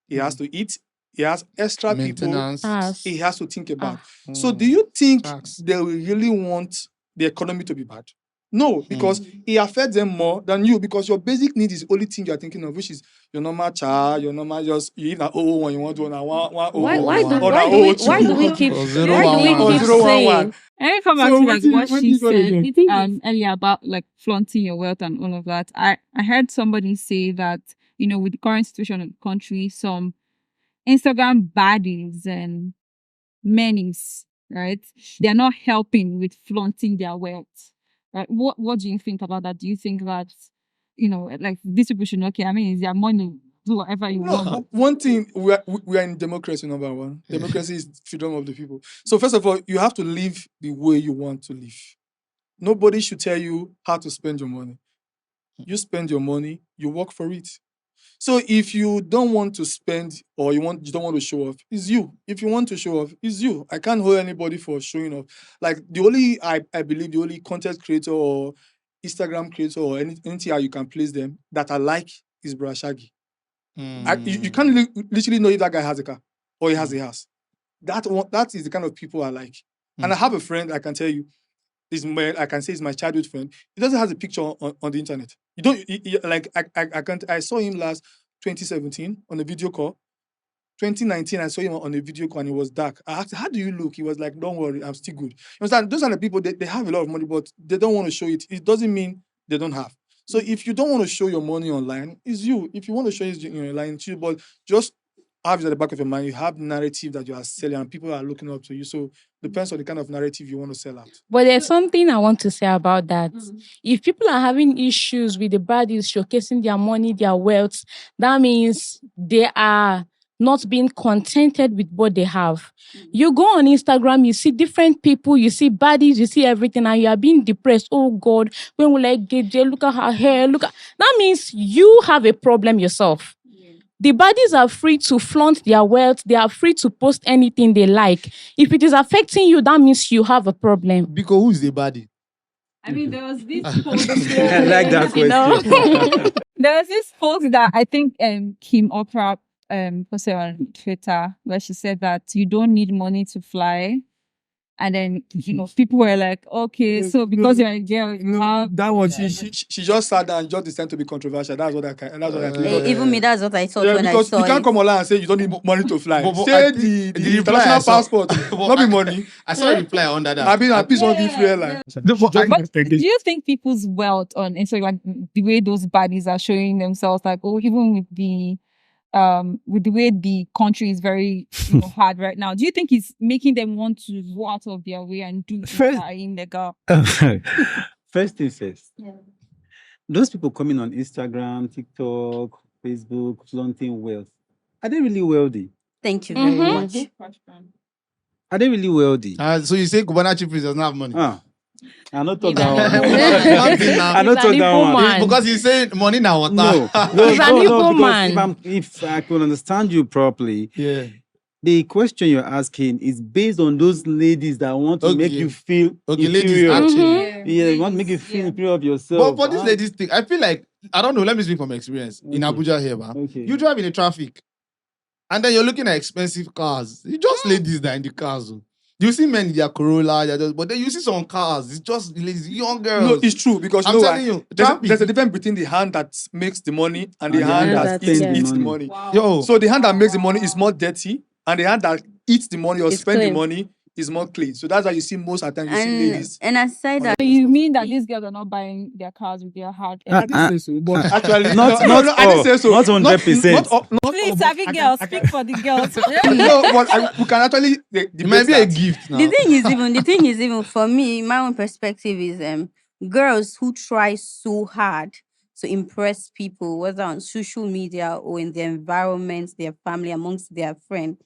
he has to eat, he has extra people Maintenance. he has to think about. Ah. So do you think Tax. they will really want the economy to be bad? No, because it affects them more than you, because your basic need is the only thing you're thinking of, which is your normal child, your normal just you eat an 001, you want to one Why do we keep Or 011. or 011. And I come back So to what like do you- what what do she you call it said again? The thing is, earlier about like flaunting your wealth and all of that. I heard somebody say that, you know, with the current situation in the country, some Instagram baddies and menace, right? They're not helping with flaunting their wealth. Right? What do you think about that? Do you think that, you know, like these people should not care? I mean, it's their money, do whatever you want. No, one thing, we are in democracy, number one. Democracy is freedom of the people. So first of all, you have to live the way you want to live. Nobody should tell you how to spend your money. You spend your money, you work for it. So if you don't want to spend or you don't want to show off, it's you. If you want to show off, it's you. I can't hold anybody for showing off. Like the only I believe the only content creator or Instagram creator or anything how you can place them that I like is Brother Shaggy. You can't literally know if that guy has a car or he has a house. That is the kind of people I like. And I have a friend, I can tell you, I can say he's my childhood friend. He doesn't have a picture on the internet. You don't like I can't. I saw him last 2017 on a video call. 2019, I saw him on a video call and it was dark. I asked, how do you look? He was like, don't worry, I'm still good. You understand? Those are the people, they have a lot of money, but they don't want to show it. It doesn't mean they don't have. So if you don't want to show your money online, it's you. If you want to show it online, it's you. But just have it at the back of your mind. You have narrative that you are selling and people are looking up to you. So depends on the kind of narrative you want to sell out. but there's something I want to say about that. If people are having issues with the baddies showcasing their money, their wealth, that means they are not being contented with what they have. You go on Instagram, you see different people, you see baddies, you see everything, and you are being depressed. Oh God, when will I get there? Look at her hair. That means you have a problem yourself. The baddies are free to flaunt their wealth. They are free to post anything they like. If it is affecting you, that means you have a problem. Because who is the baddie? I mean, there was this post. I like that You know? question. There was this post that I think Kim Oprah posted on Twitter where she said that you don't need money to fly. And then, you know, people were like, okay, so because you're a girl, you have... That one, she just sat down and just decided to be controversial. That's what I can. That's what I think. Even me, that's what I thought Yeah, when I because saw you can't it. come online and say you don't need money to fly. But Say I the think the reply I international saw- passport, but not be I- money. I saw a reply under that. I mean, a piece won't give free airline. But do you think people's wealth on Instagram, the way those baddies are showing themselves, like, oh, even with the way the country is very hard right now, do you think it's making them want to go out of their way and do First- illegal? First thing first. Those people coming on Instagram, TikTok, Facebook, flaunting wealth, are they really wealthy? Thank you very Mhm. much. Are they really wealthy? So you say Cubana Chief does not have money? I not talk He's that an one. Igbo. I not talk He's that an one. Igbo man. Because you say money now water. No, He's an Igbo because man. if I could understand you properly, Yeah. the question you're asking is based on those ladies that want to make Okay. you feel Okay, ladies, inferior. actually. Yeah, they want to make you feel inferior of But yourself. for this ladies thing, I feel like, I don't know, let me speak from experience. In Okay. Abuja here, man. Okay. You drive in the traffic, and then you're looking at expensive cars. It's just ladies that are in the cars. Oh. You see men in their Corolla, but then you see some cars, it's just ladies, young girls. No, it's true because I'm you know telling why? you, There's a difference between the hand that makes the money and the And hand hand that that eats spends the the money. Yo, So the hand that makes the money is more dirty, and the hand that eats the money or It's spend the clean. money is more clean. So that's why you see most of the time you see And ladies. and aside that, So you mean that these girls are not buying their cars with their hard I didn't say so, but actually, not no, I didn't all, say so. not 100%. Not all, Please, but Abigail, speak for the girls. No, but we can actually it might be a gift now. the thing is even for me, my own perspective is girls who try so hard to impress people, whether on social media or in their environment, their family, amongst their friends.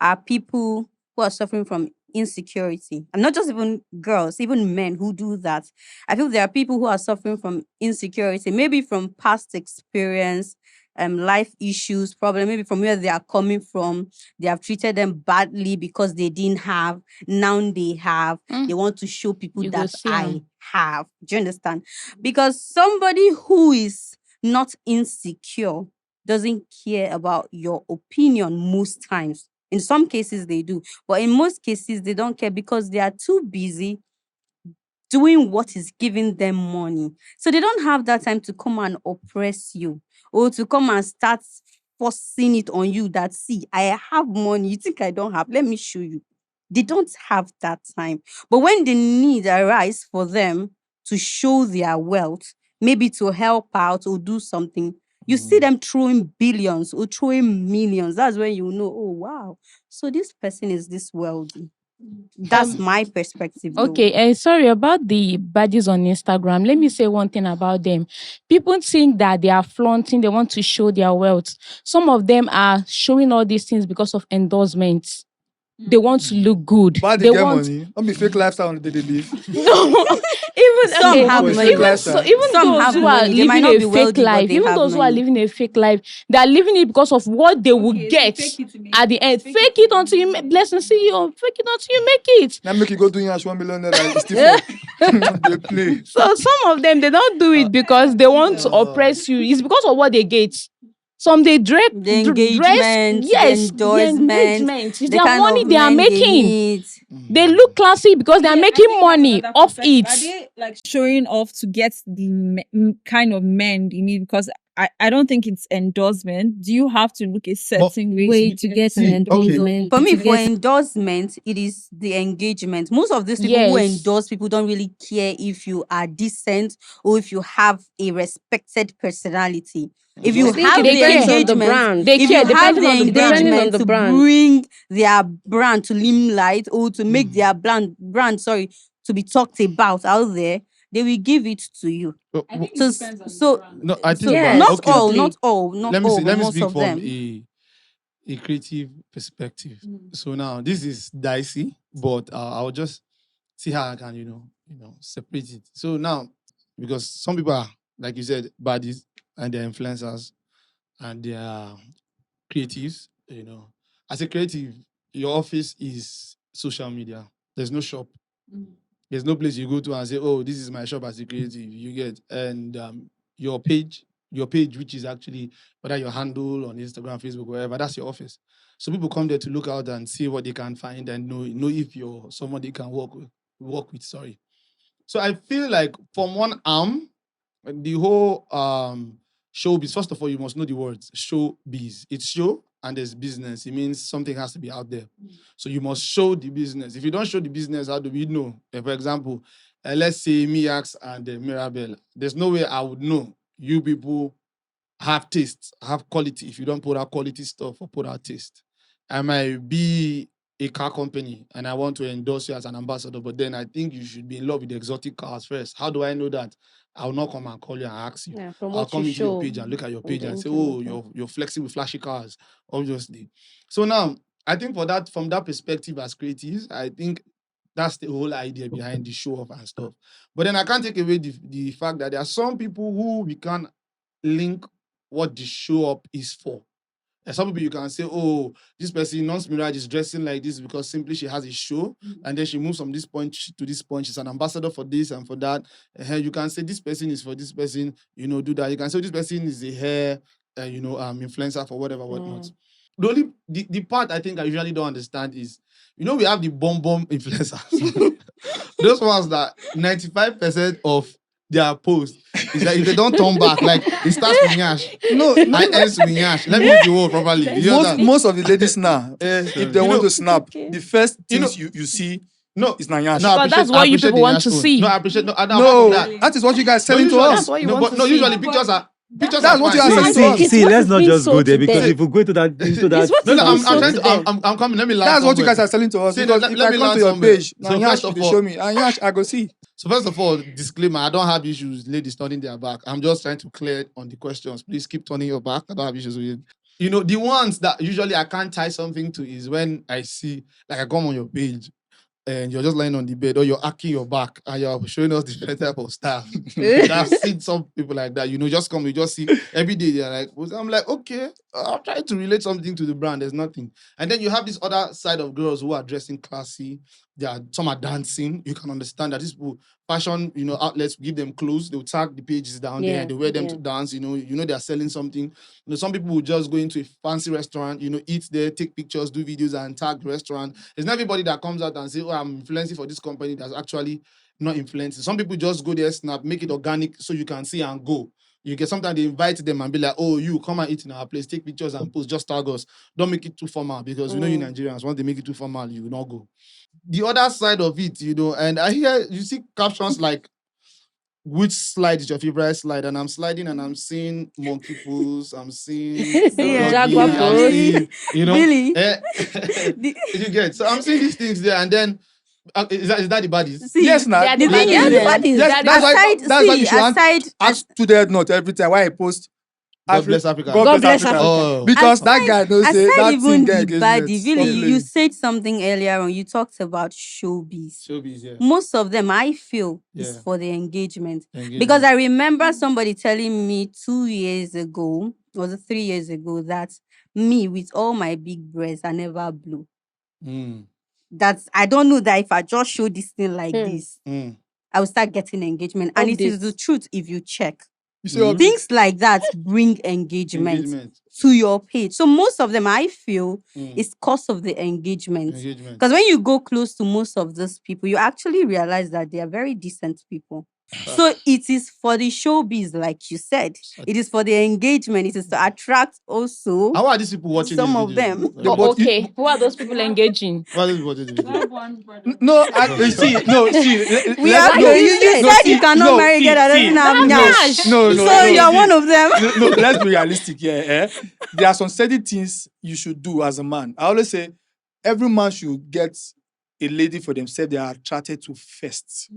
are people who are suffering from insecurity. And not just even girls, even men who do that. I feel there are people who are suffering from insecurity, maybe from past experience, life issues, problem, maybe from where they are coming from. They have treated them badly because they didn't have. Now they have. They want to show people You go that see I 'em. have. Do you understand? Because somebody who is not insecure doesn't care about your opinion most times. In some cases, they do. But in most cases, they don't care because they are too busy doing what is giving them money. So they don't have that time to come and oppress you or to come and start forcing it on you that, see, I have money. You think I don't have? Let me show you. They don't have that time. But when the need arises for them to show their wealth, maybe to help out or do something, you see them throwing billions or throwing millions. That's when you know, oh, wow. So this person is this wealthy. That's my perspective, though. Okay, sorry about the badges on Instagram. Let me say one thing about them. People think that they are flaunting, they want to show their wealth. Some of them are showing all these things because of endorsements. They want to look good. But They they get want money. Don't be fake lifestyle that they live. no, even Some okay, have Fake money. lifestyle. even Some those have who are money. They might living not a be fake wealthy, but life, they even have those who are money. living a fake life, they are living it because of what they will get at the end. Fake it until you make blessing. See you. Fake it until you make it. Now make you go doing ash 1 million naira. It's still they play. So some of them they don't do it because they want to oppress you. It's because of what they get. Some they dress, The engagement, the yes, the endorsement, engagement. It's the their kind money of they are men they making. meet. They look classy because they are making money off it. Are they like showing off to get the kind of men they need? Because I don't think it's endorsement. Do you have to look a certain way to get an okay. endorsement? For me, to for get endorsement, it is the engagement. Most of these people who Yes. endorse people don't really care if you are decent or if you have a respected personality. If you I think have it the depends on the engagement, brand. They if care you have depending the on the brand. Depending on engagement the to brand. bring their brand to limelight or to make their brand, sorry, to be talked about out there, they will give it to you. So No, I think, Yes. but not okay. all, Totally. not all, not Let me all, see. but Let me most speak of from them. a creative perspective. So now this is dicey, but I'll just see how I can, separate it. So now, because some people are, like you said, baddies and they're influencers and they're creatives. As a creative, your office is social media. There's no shop. There's no place you go to and say, "Oh, this is my shop as a creative." You get, and your page, which is actually whether your handle on Instagram, Facebook, wherever, that's your office. So people come there to look out and see what they can find and know if you're someone they can work with. Sorry. So I feel like from one arm, the whole showbiz. First of all, you must know the words showbiz. It's show and there's business. It means something has to be out there. So you must show the business. If you don't show the business, how do we know? For example, let's say Miax and Mirabel. There's no way I would know you people have taste, have quality. If you don't put out quality stuff or put out taste, I might be a car company and I want to endorse you as an ambassador, but then I think you should be in love with the exotic cars first. How do I know that? I'll not come and call you and ask you. Yeah, from I'll what come you into your show page and look at your on page the and say, internet. "Oh, you're flexing with flashy cars," obviously. So now I think from that perspective as creatives, I think that's the whole idea behind the show off and stuff. But then I can't take away the fact that there are some people who we can link what the show up is for. And some people you can say, "Oh, this person, Nonce Mirage, is dressing like this because simply she has a show, and then she moves from this point to this point. She's an ambassador for this and for that." You can say this person is for this person, do that. You can say this person is a hair, influencer for whatever, whatnot. The part I think I usually don't understand is, we have the bomb influencers. Those ones that 95% of their posts is that if they don't turn back, like it starts with Nyash No, and ends with Nyash. Let me use the word properly. You most understand? most of the ladies now, if they want to snap, the first things you see No, is Nanyash. no, I Because that's appreciate- what I you appreciate people the want Nyash to own. see. No, I appreciate no. No, That. that is what you guys No, selling to usually, us. That's what you no, want but to no, see. usually pictures are That's what you fine. are I saying to think us. it's See, what let's is not being just go sold there to because them. if we go to that, It's what No, is no, being I'm sold trying to to. them. I'm coming. Let me land. That's what you somewhere. guys are selling to us. See, Because let if me I come land to your somewhere. page, So Nanyash, first if of you all, show me, Nanyash, I go see. So first of all, disclaimer: I don't have issues. Ladies turning their back. I'm just trying to clear on the questions. Please keep turning your back. I don't have issues with it. You know, the ones that usually I can't tie something to is when I see, like I come on your page and you're just lying on the bed or you're arcing your back and you're showing us different type of stuff. I've seen some people like that, you know, just come, you just see every day they're like, I'm like, okay, I'm trying to relate something to the brand. There's nothing. And then you have this other side of girls who are dressing classy. Some are dancing. You can understand that these people, fashion, you know, outlets give them clothes. They'll tag the pages down there. They wear them to dance. You know they're selling something. You know, some people will just go into a fancy restaurant, you know, eat there, take pictures, do videos, and tag the restaurant. It's not everybody that comes out and say, "Oh, I'm influencing for this company." That's actually not influencing. Some people just go there, snap, make it organic, so you can see and go. You get sometimes they invite them and be like, "Oh, you come and eat in our place, take pictures and post. Just tag us. Don't make it too formal because you know you Nigerians, once they make it too formal, you will not go." The other side of it, you know, and I hear you see captions like, which slide is your favorite slide? And I'm sliding and I'm seeing monkey pose, I'm seeing doggy, Jaguar I'm pose. seeing, you know, Really? you get. So I'm seeing these things there, and then is that the baddies? See, Yes, now. They are the the thing baddies. is, They are what the is Yes, that's why. That's why you should ask to dead note every time. Why I post. God bless Africa. God bless bless Africa. Oh, Because that guy knows aside that even thing get the engagement. baddie, Stop really, you playing. said something earlier on. You talked about showbiz. showbiz, yeah. Most of them, I feel, is Yeah. for the engagement. Because I remember somebody telling me 2 years ago, was it 3 years ago, that me with all my big breasts, I never blew. That's, I don't know that if I just show this thing like this, I will start getting engagement. And it is the truth if you check. You see, Things like that bring engagement to your page. So most of them, I feel, is cause of the engagement. Because when you go close to most of those people, you actually realize that they are very decent people. So it is for the showbiz, like you said. It is for the engagement. It is to attract also. How are these people watching some this of video? them? Oh, okay. Who are those people engaging? Why are these people watching this video? no, see. We are no, you said you cannot marry a girl that doesn't have cash. No, So you're one of them. No, let's be realistic here. There are some certain things you should do as a man. I always say every man should get a lady for themselves they are attracted to first.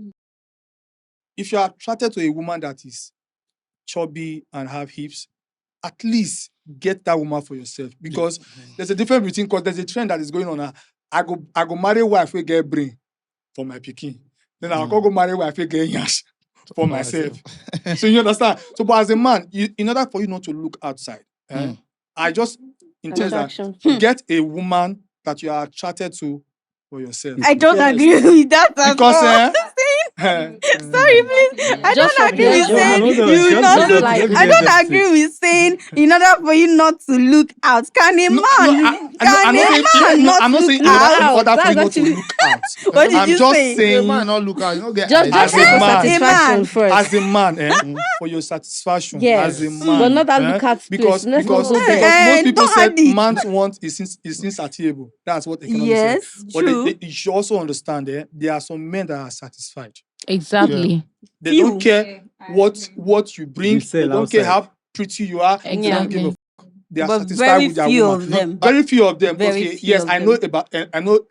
If you are attracted to a woman that is chubby and have hips, at least get that woman for yourself. Because there's a difference between, because there's a trend that is going on. I go marry wife we get brain for my pikin. Then I'll go marry wife we get yash for myself. So you understand? So, but as a man, in order for you not to look outside, I just intend that get a woman that you are attracted to for yourself. I don't agree with that because sorry, please. I don't agree with saying you will not look. I don't agree with saying in order for you not to look out. Can a man? I'm not saying in order for you not to look out. What did you say? Just saying, man not look out. You don't get Just for your satisfaction first. As a man, for your satisfaction. Yes. As a man, but not that look out because place. most people said man's want is insatiable. That's what economists say. Yes, true. But you should also understand there are some men that are satisfied. Exactly. They don't care what you bring. They don't care how pretty you are. Exactly. They don't give a fuck. They are But satisfied very with their few woman. of them. Very few of them. Very Okay, few yes, of I know them. about.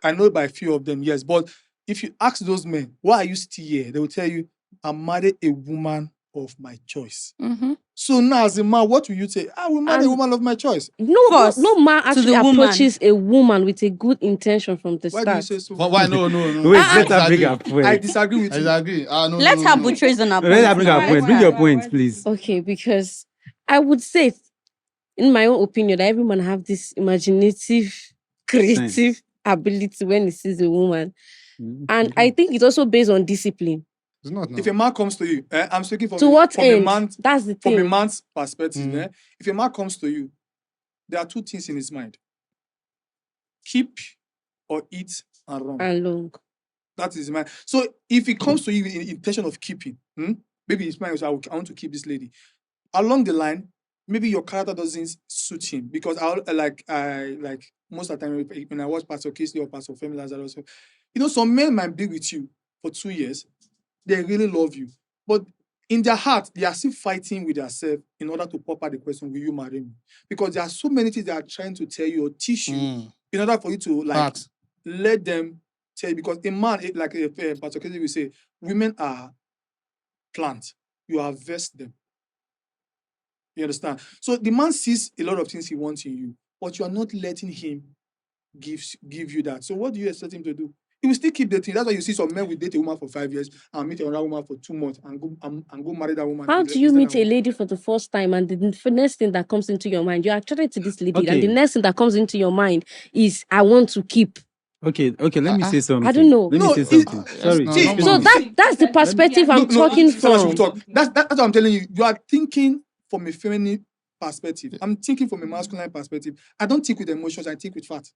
I know by few of them. Yes, but if you ask those men, why are you still here? They will tell you, I married a woman of my choice. So now, as a man, what will you say? I will marry a woman of my choice. No man actually the woman. approaches a woman with a good intention from the Why start. do you say so? But why? No. Wait, let her bring her point. I disagree with I you. disagree. No, Let's no, have no. butchers on our Let her point bring her now. point. Bring your point, please. Okay, because I would say, in my own opinion, that every man have this imaginative, creative ability when he sees a woman. And I think it's also based on discipline. It's not. If a man comes to you, I'm speaking from To what from end? a man, That's the from a thing. man's perspective. If a man comes to you, there are two things in his mind: keep or eat and run. And long. That is his mind. So if he comes to you with the intention of keeping, maybe his mind is, I want to keep this lady. Along the line, maybe your character doesn't suit him, because I like most of the time when I watch Pastor Casey or Pastor Femi Lazarus, some men might be with you for 2 years. They really love you, but in their heart, they are still fighting with themselves in order to pop out the question, will you marry me? Because there are so many things they are trying to tell you or teach you in order for you to let them tell you. Because a man, like Pastor Casey will say, women are plants. You harvest them. You understand? So the man sees a lot of things he wants in you, but you are not letting him give you that. So what do you expect him to do? He will still keep dating. That's why you see some men will date a woman for 5 years and meet another woman for 2 months and go marry that woman. How do you meet a lady for the first time and the next thing that comes into your mind, you're attracted to this lady, and the Okay. next thing that comes into your mind is, I want to keep. Okay, let me say something. I don't know. Let me No, say it- something. yes, Sorry. no, See, normal. So that's the perspective I'm talking Sarah, should we from. talk? That's what I'm telling you. You are thinking from a feminine perspective. I'm thinking from a masculine perspective. I don't think with emotions, I think with facts.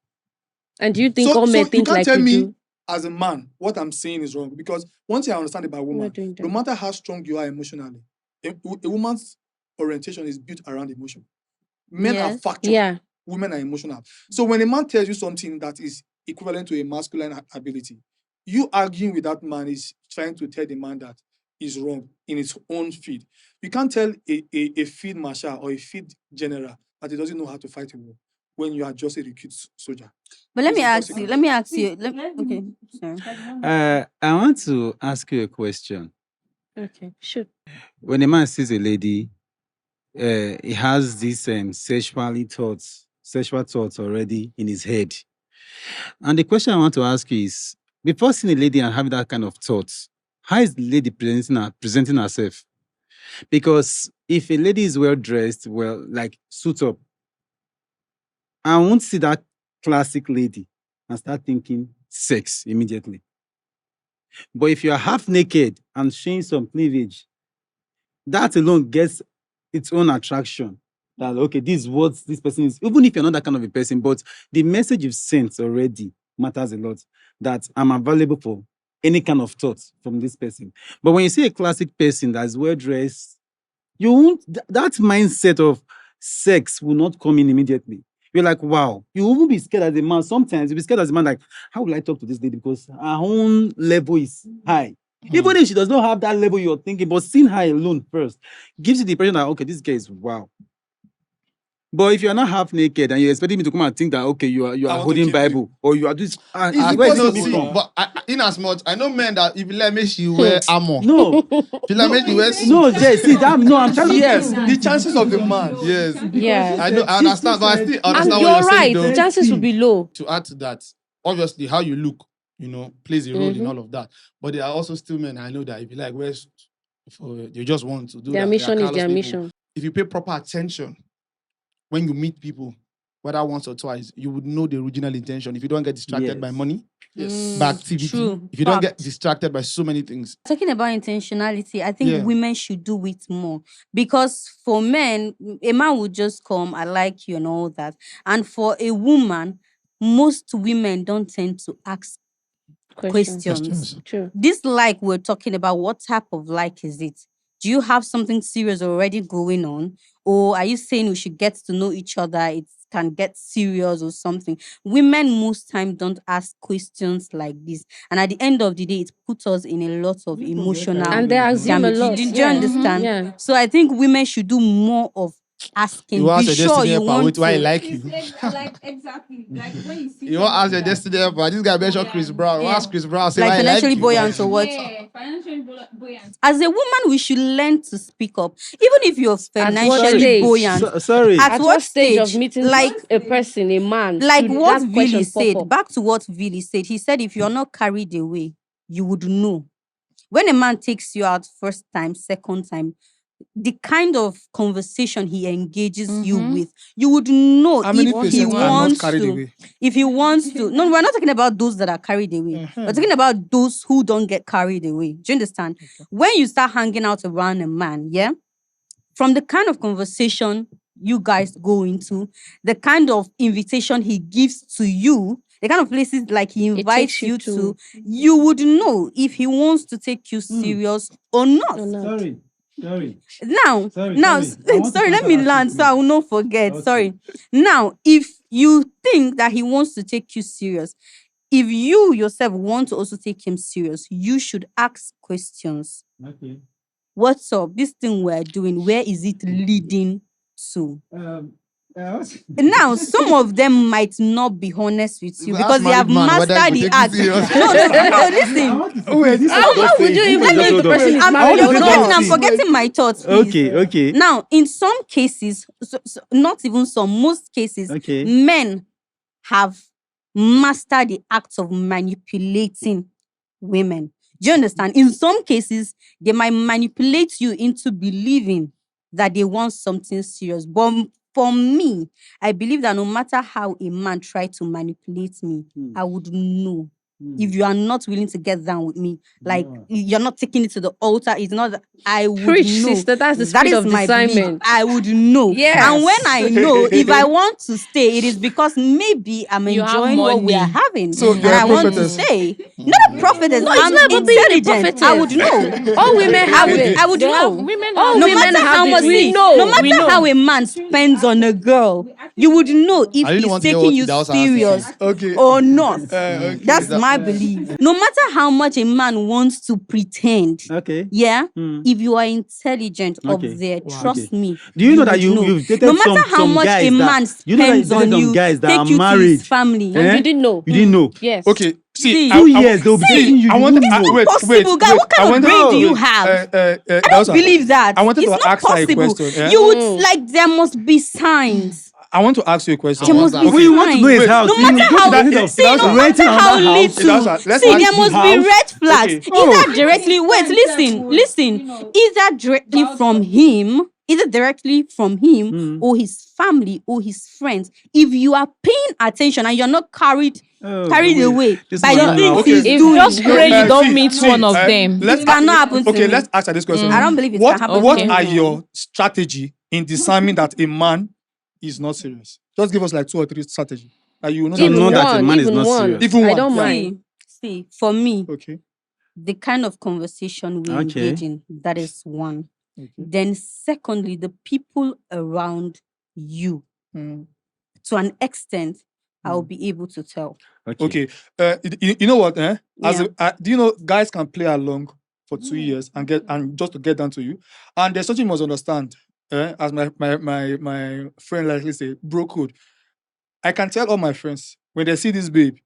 And do you think So all men you think can't like tell you me do? as a man what I'm saying is wrong, because one thing I understand about We're woman, doing that. no matter how strong you are emotionally, a woman's orientation is built around emotion. Men are Yes. factual. Yeah. Women are emotional. So when a man tells you something that is equivalent to a masculine ability, you arguing with that man is trying to tell the man that is wrong in his own field. You can't tell a field marshal or a field general that he doesn't know how to fight a war when you are just a recruit soldier. But let It's me ask impossible. you. Let me ask you. Okay. Sorry. I want to ask you a question. Okay, sure. When a man sees a lady, he has these sexual thoughts already in his head. And the question I want to ask you is, before seeing a lady and having that kind of thoughts, how is the lady presenting herself? Because if a lady is well dressed, well, like suit up, I won't see that classic lady and start thinking sex immediately. But if you are half naked and showing some cleavage, that alone gets its own attraction. That, okay, this is what this person is, even if you're not that kind of a person, but the message you've sent already matters a lot. That I'm available for any kind of thought from this person. But when you see a classic person that's well dressed, you won't, that mindset of sex will not come in immediately. You're like, wow, you won't be scared as a man. Sometimes you'll be scared as a man, like, how will I talk to this lady? Because her own level is high. Even if she does not have that level you're thinking, but seeing her alone first gives you the impression that, okay, this guy is wow. But if you're not half naked and you're expecting me to come and think that, okay, you I are want to holding keep Bible you. or you are this, It's where is No, it impossible coming see, from? but in as much, I know men that if you let me, she wear armor. No, If you let me, she wear suit. no, Jay, see that. No, I'm telling you. Yes, the chances of the man. Yes. Yeah. I know, I understand, but I still And understand what you're you're saying, right, though. the chances will be low. To add to that, obviously, how you look, plays a role in Mhm. all of that. But there are also still men I know that if you like wear suit, you just want to do Their that. They are mission is callous their people. mission. If you pay proper attention when you meet people, whether once or twice, you would know the original intention. If you don't get distracted by Yes. money, Yes. by activity, True. if you don't get Fact. distracted by so many things. Talking about intentionality, I think Yeah. women should do it more, because for men, a man would just come, I like you and all that. And for a woman, most women don't tend to ask questions. True. This like we're talking about, what type of like is it? Do you have something serious already going on? Or are you saying we should get to know each other? It can get serious or something. Women most time don't ask questions like this. And at the end of the day, it puts us in a lot of emotional And they assume a damage. lot. Do you Yeah. understand? Yeah. So I think women should do more of asking. You ask Be your sure destiny you helper, want wait, why I to. like you. Exactly. Like when you see You won't ask your destiny helper. This guy mentioned Chris Brown. Yeah. Ask Chris Brown, say Like why I like financially you. buoyant or what? financially buoyant. As a woman, we should learn to speak up. Even if you're what financially stage? buoyant. Sorry. At what stage of stage? meeting Like a person, a man, like should what that Vili question pop said, up? back to what Vili said. He said, if you're not carried away, you would know. When a man takes you out first time, second time, the kind of conversation he engages you with, you would know How many if he percent are not wants carried to. away? If he wants to. No, we're not talking about those that are carried away. We're talking about those who don't get carried away. Do you understand? When you start hanging out around a man, yeah, from the kind of conversation you guys go into, the kind of invitation he gives to you, the kind of places like he invites takes you you to. to, you would know if he wants to take you serious or not. Or not. Sorry. Now, Sorry, now, sorry. I want to sorry, let counter me that land so I statement. will not forget. Okay. Sorry. Now, if you think that he wants to take you serious, if you yourself want to also take him serious, you should ask questions. Okay. What's up? This thing we're doing, where is it leading to? Now, some of them might not be honest with you You because ask they have married man whether mastered he the go take act. you serious. No, listen. How would you even know if the person is I'm married or I'm not? forgetting my thoughts, please. Okay. Now, in some cases, not even some, most cases, Okay. men have mastered the act of manipulating women. Do you understand? In some cases, they might manipulate you into believing that they want something serious. But for me, I believe that no matter how a man tried to manipulate me, I would know. If you are not willing to get down with me, like you're not taking it to the altar, it's not that I would Preach, know. sister. That's the That spirit is of my belief. discernment. I would know. Yes. And when I know, if I want to stay, it is because maybe I'm You have enjoying what we are money. having. So And you're a I want to prophetess. stay. Not a prophetess. No, it's I'm not about being a intelligent. I would prophetess. know. All women have it. I would They have, know. women All have No women matter have how it. much, We see, know. no We matter know. how a man spends on a girl, you would know if I really he's want to hear taking what you Idahosa has to say. serious Okay. or not. Okay. That's my belief. No matter how much a man wants to pretend, Okay. yeah, Hmm. if you are intelligent Okay. up there, Wow. trust me. Do you know that would know. you've dated No matter how some much guys a man that you know that you spends dated on some you, guys that take are you to married? his family. And Eh? you didn't know. You didn't know. Yes. Okay. See, 2 years they'll be see, taking you. I you want to won't know. wait. Possible, guy. What kind of brain do you have? I don't Dausa, believe that. I wanted It's to not ask her a possible. question. Eh? You would like there must be signs. I want to ask you a question. There must be Okay. We want to know his signs. house. No You matter go to how the end of see, no renting matter how another house. little. Let's See, ask there the must be house. red flags. Okay. Either directly. Wait, listen. Either directly from him. Either directly from him or his family or his friends. If you are paying attention and you're not carried away This by man the don't things know. he's If doing. just pray you don't See, meet one of them. Let's It cannot happen to okay, me. let's answer this question. I don't believe it What can happen what to are me. your strategy in discerning that a man is not serious? Just give us like 2 or 3 strategies that you know To that know that a one, man is even not one. serious. Even I one. don't Yeah. mind. See, for me, Okay. the kind of conversation we Okay. engage in, that is one. Okay. Then secondly, the people around you. Mm. To an extent, I'll be able to tell. Okay. You know what? As Yeah. do you know guys can play along for 2 years and just to get down to you? And there's something you must understand. As my friend likely say, bro code. I can tell all my friends when they see this babe,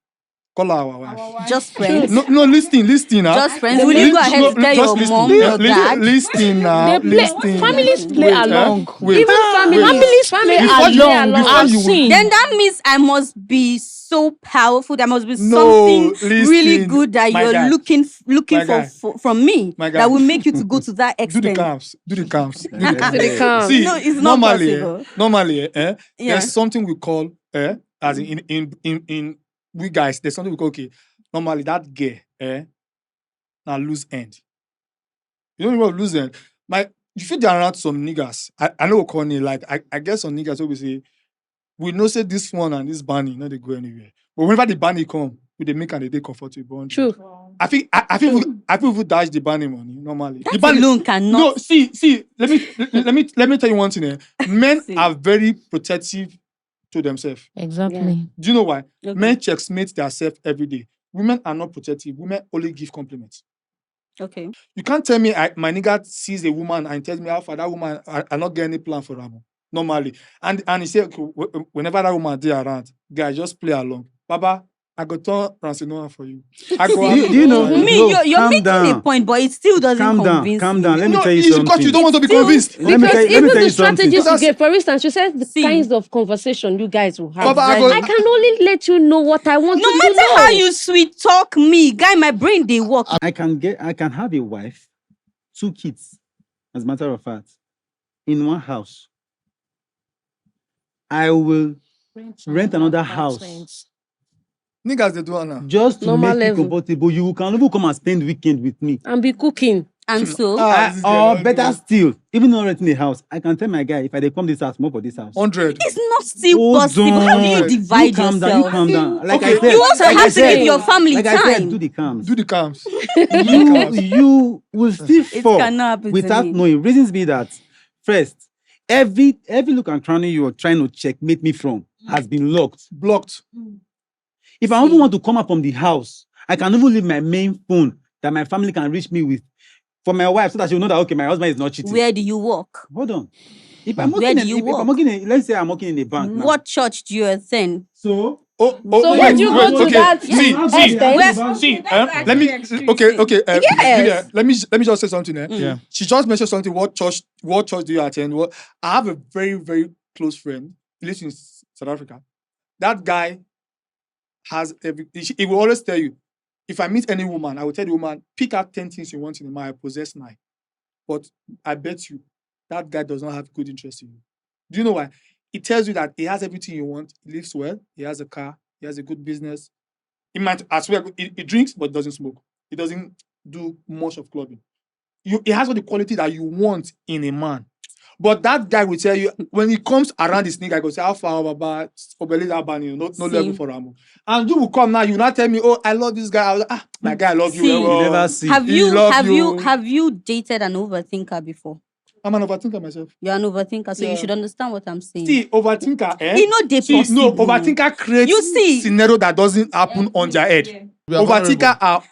call her our wife. Just friends. No, listen now. Just friends. Will you go ahead to tell your mom, your dad? Listen now. They play, families play along. Wait, Even Families play Before you- along. before I've you- seen. Then that means I must be so powerful. There must be No, something really listen, good that my you're guy. looking My guy. for from me My guy. that will make you to go to that do the extent. camps. Do the camps. Do the to camps. the camp. See, No, it's not possible. Normally, Yeah. there's something we call, as in we guys, there's something we call, okay, normally that gay, now lose end. You don't know what lose end. You feel there around some niggas. I know corny, like, I guess some niggas always say, we know say this one and this bunny, no, they go anywhere. But whenever the bunny come, we they make and they comfortable. True. I think people dash the bunny money normally. That The bunny, alone cannot. no, see. Let me tell you one thing. Men See. are very protective to themselves. Exactly. Do you know why? Okay. Men checkmate themselves every day. Women are not protective. Women only give compliments. Okay. You can't tell me my nigga sees a woman and tells me how far that woman I not get any plan for her normally. And he said, okay, whenever that woman is around, guys, just play along. Baba, I go turn Ransinoa for you. I go. Do you know? for you. Me, No, you're calm making down. a point, but it still doesn't Calm down. convince Calm me. down. Let me No, tell you it's something. because you don't want to be Still- convinced. Let me Because tell you even the something. strategies you That's- gave, for instance, you said the See. kinds of conversation you guys will have. Baba, I go- I can only let you know what I want No you to matter know. how you sweet talk me, guy, my brain they work. I can have a wife, 2 kids, as a matter of fact, in one house. I will rent another house Niggas they do it now. just to Normal make you level. comfortable. You can even come and spend weekend with me. And be cooking. And so, This girl Or don't better do still, even not renting a house, I can tell my guy if I dey come this house, more for this house. 100. it's not still Hold possible. How do you on. divide calm yourself? down. You calm down. Like Okay. I said, You also like I have to said, give your family like I time. said, do the cams. Do the camps. You will still It fall cannot happen to without me. knowing. Reasons be that first, every look and cranny you are trying to checkmate me from has been locked. Blocked. If I even want to come out from the house, I can even leave my main phone that my family can reach me with for my wife so that she'll know that okay, my husband is not cheating. Where do you work? Hold on. If I'm Where working, do you if I'm work? working, let's say I'm working in a bank now. What church do you attend? So Oh, So wait, would you wait, go to okay. that See, extent? see, That's let me, actually okay, extreme. okay, Yes. Julia, let me just say something. Yeah. She just mentioned something. What church do you attend? What I have a very, very close friend. He lives in South Africa. That guy has he will always tell you, if I meet any woman, I will tell the woman, pick out 10 things you want in a man. I possess 9. But I bet you that guy does not have good interest in you. Do you know why? It tells you that he has everything you want. He lives well. He has a car. He has a good business. He might as well. He drinks but doesn't smoke. He doesn't do much of clubbing. He has all the quality that you want in a man. But that guy will tell you when he comes around this nigga, I go say, how far about Obeli that ban, no level for Ramo. And you will come now, you will not tell me, oh, I love this guy. I was like, my guy, I love you. See, you never see. Have He you love have you you. have you dated an overthinker before? I'm an overthinker myself. You're an overthinker, so Yeah. you should understand what I'm saying. See, overthinker, You know they See, no, possible. overthinker creates You see- scenario that doesn't happen on their head. We are Overthinker vulnerable.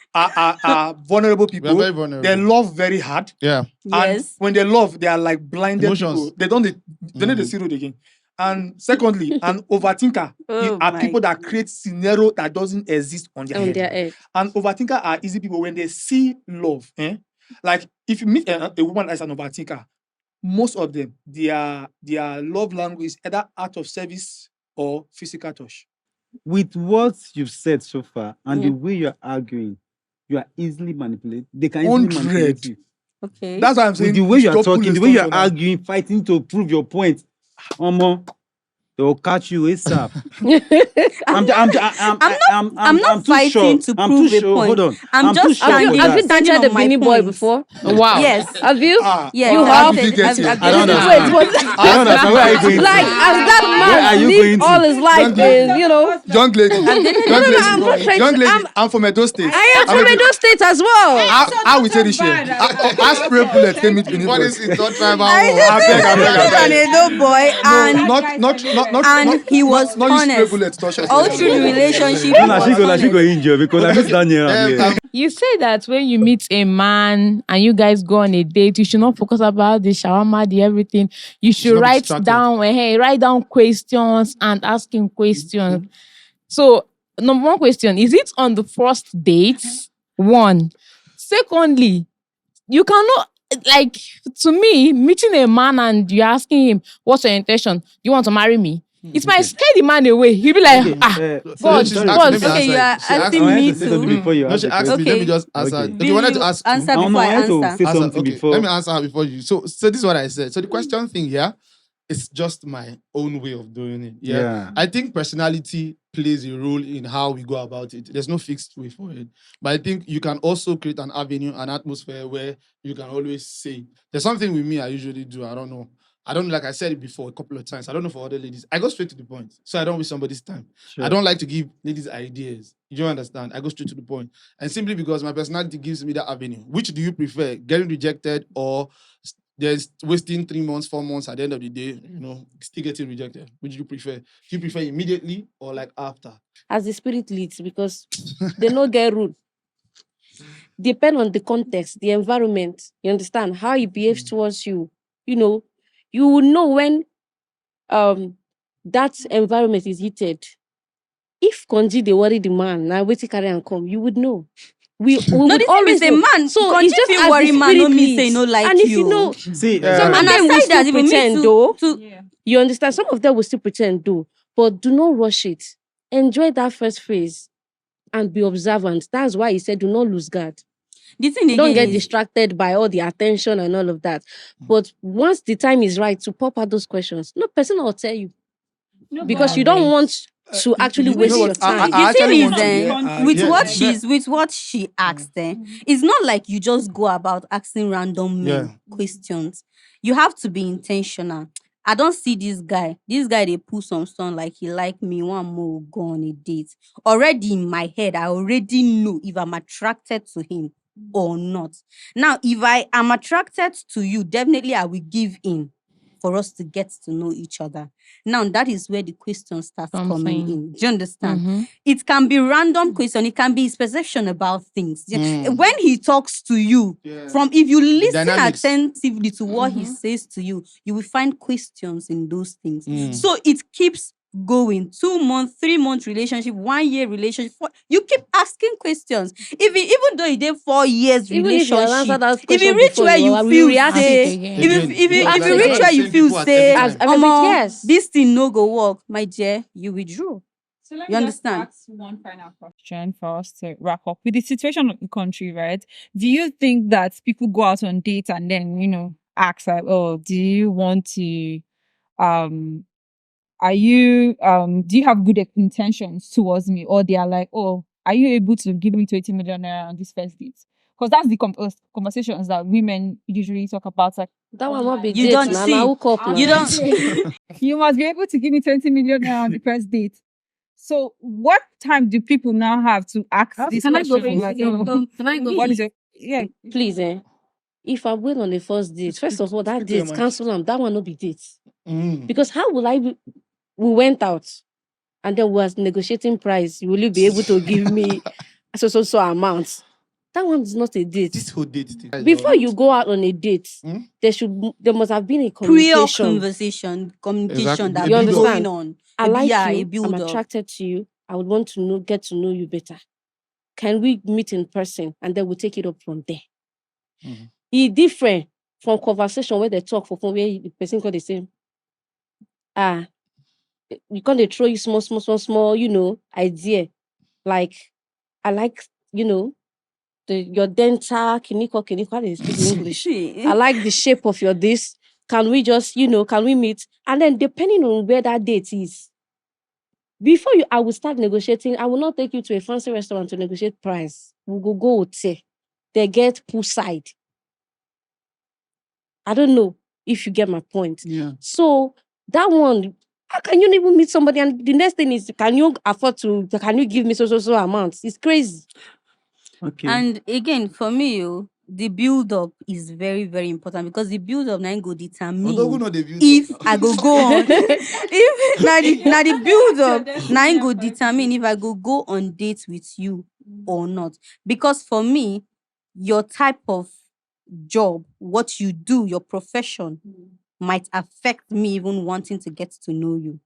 are vulnerable We are people. very vulnerable. They love very hard. Yeah. And Yes. when they love, they are like blinded Emotions. people. They don't they see road again. And secondly, an overthinker Oh are my people that create scenario that doesn't exist on their On head. their head. And overthinker are easy people when they see love. Like if you meet a woman as an overthinker, most of them, their love language is either out of service or physical touch. With what you've said so far and the Yeah. way you're arguing, you are easily manipulated. They can easily 100. manipulate you. Okay. That's why I'm saying With the way you are double talking, the way you are extortion. arguing, fighting to prove your point, Omo, they will catch you ASAP. I'm not too fighting sure. to I'm prove too a sure. point. Hold on. I'm too just sure standing- for Have you that. standing dated on a my Beanie Boy points. before? Wow. Yes. Have you? Yes. You I've have? did you dated- get I've- here? I've I don't dated- understand. Wait, I don't understand. Where are you going to? like, as that Where are man you lived going to? all his life in, Young lady, dated young a lady, Beanie Boy. young lady. I'm from Edo State. I am from Edo State as well. How we say this shit? I spray bullet came into Benin What Boys. is it? Don't try my I war. dated an Edo boy, and Not he was not use spray honest. bullet touch us. All through the relationship, No, he na was she go honest. injure because I miss Daniel. Yeah, You say that when you meet a man and you guys go on a date, you should not focus about the shawarma, the everything. You should not be write distracted. down, write down questions and ask him questions. So, number one question, is it on the first date? One. Secondly, you cannot, like, to me, meeting a man and you're asking him, what's your intention? Do you want to marry me? It might scare the man away. He'll be like, God, she's boss. asking- let me Okay, answer you it. are She asked asking I wanted me to say something to. before you No, ask she the asked me. question. Let me Okay. just answer. Okay. Okay, you wanted to ask. Answer I before I wanted to answer. say Answer, something okay. before. Let me answer her before you. So this is what I said. So the question thing here is just my own way of doing it. Yeah. I think personality plays a role in how we go about it. There's no fixed way for it. But I think you can also create an avenue, an atmosphere where you can always say, there's something with me I usually do. I don't know. Like I said it before a couple of times. I don't know for other ladies. I go straight to the point. So I don't waste somebody's time. Sure. I don't like to give ladies ideas. You don't understand? I go straight to the point. And simply because my personality gives me that avenue. Which do you prefer? Getting rejected or there's wasting 3 months, 4 months at the end of the day, still getting rejected? Which do you prefer? Do you prefer immediately or like after? As the spirit leads, because they no get rude. Depend on the context, the environment. You understand how he behaves towards you. You will know when that environment is heated. If Konji they worry the man, now wait to carry and come, you would know. We No, would the thing always is a know. man. So Konji it's just feel as worry the man, no spirit mean say leads. no like and if you. you know, See, some of And them will aside still that, even me pretend to- though. to You understand? Some of them will still pretend though, but do not rush it. Enjoy that first phase and be observant. That's why he said, do not lose guard. the thing Don't again get is, distracted by all the attention and all of that. But once the time is right to pop out those questions, no person will tell you because you don't want to actually you waste know your what? time. the actually thing is, want to hear, with yeah, what she asked, it's not like you just go about asking random men questions. You have to be intentional. I don't see this guy. This guy they put some stone like he like me. One more go on a date. Already in my head, I already know if I'm attracted to him or not. Now, if I am attracted to you, definitely I will give in for us to get to know each other. Now, that is where the question starts coming Something. in. Do you understand? Mhm. It can be random question. It can be his perception about things. Mm. When he talks to you, Yeah. from if you listen dynamics. attentively to what he Mhm. says to you, you will find questions in those things. Mm. So it keeps going. 2 months, 3 months relationship, 1 year relationship. You keep asking questions. Even though you did 4 years Even if you have relationship, answered that if question you reach before, where you you will feel react Ask say, it again. Again, if You ask you reach again. where you same feel people at say, every time. Yes. this thing no go work, my dear, you withdraw. So let You me just understand? ask one final question for us to wrap up. With the situation of the country, right? Do you think that people go out on dates and then, ask like, oh, do you want to um do you have good intentions towards me? Or they are like, oh, are you able to give me 20 million naira on this first date? Because that's the conversations that women usually talk about. Like, That one not be You date don't now. see. Now hook up now. You don't. you must be able to give me 20 million naira on the first date. So what time do people now have to ask this Can I go question? first? Like, Can I go what is first? it? Please, if I went on the first date, first of all, that Speak to your date, mic. cancel them. That one not be date. Mm. Because how will we went out and then we was negotiating price. Will you be able to give me so amount? That one is not a date. This whole date thing. Before you go out on a date, Hmm? there must have been a Prior communication. communication Exactly. that A You been build-up. going understand? on. I Maybe, like yeah, a you. I'm build up. attracted to you. I would want to get to know you better. Can we meet in person and then we take it up from there? Mhm. It's different from conversation where they talk for phone where the person call the same. You can't they throw you small, idea. Like I like, your dental, kiniko, how do you speak in English? I like the shape of your this. Can we just, can we meet? And then depending on where that date is, before I will start negotiating, I will not take you to a fancy restaurant to negotiate price. We'll go hotel. They get poolside. I don't know if you get my point. Yeah. So that one, how can you even meet somebody? And the next thing is, can you give me so amounts? It's crazy. Okay. And again, for me, the build up is very, very important because the build up now go determine Although know the build if up I go on. If now the build up now go determine if I go on dates with you or not. Because for me, your type of job, what you do, your profession might affect me even wanting to get to know you.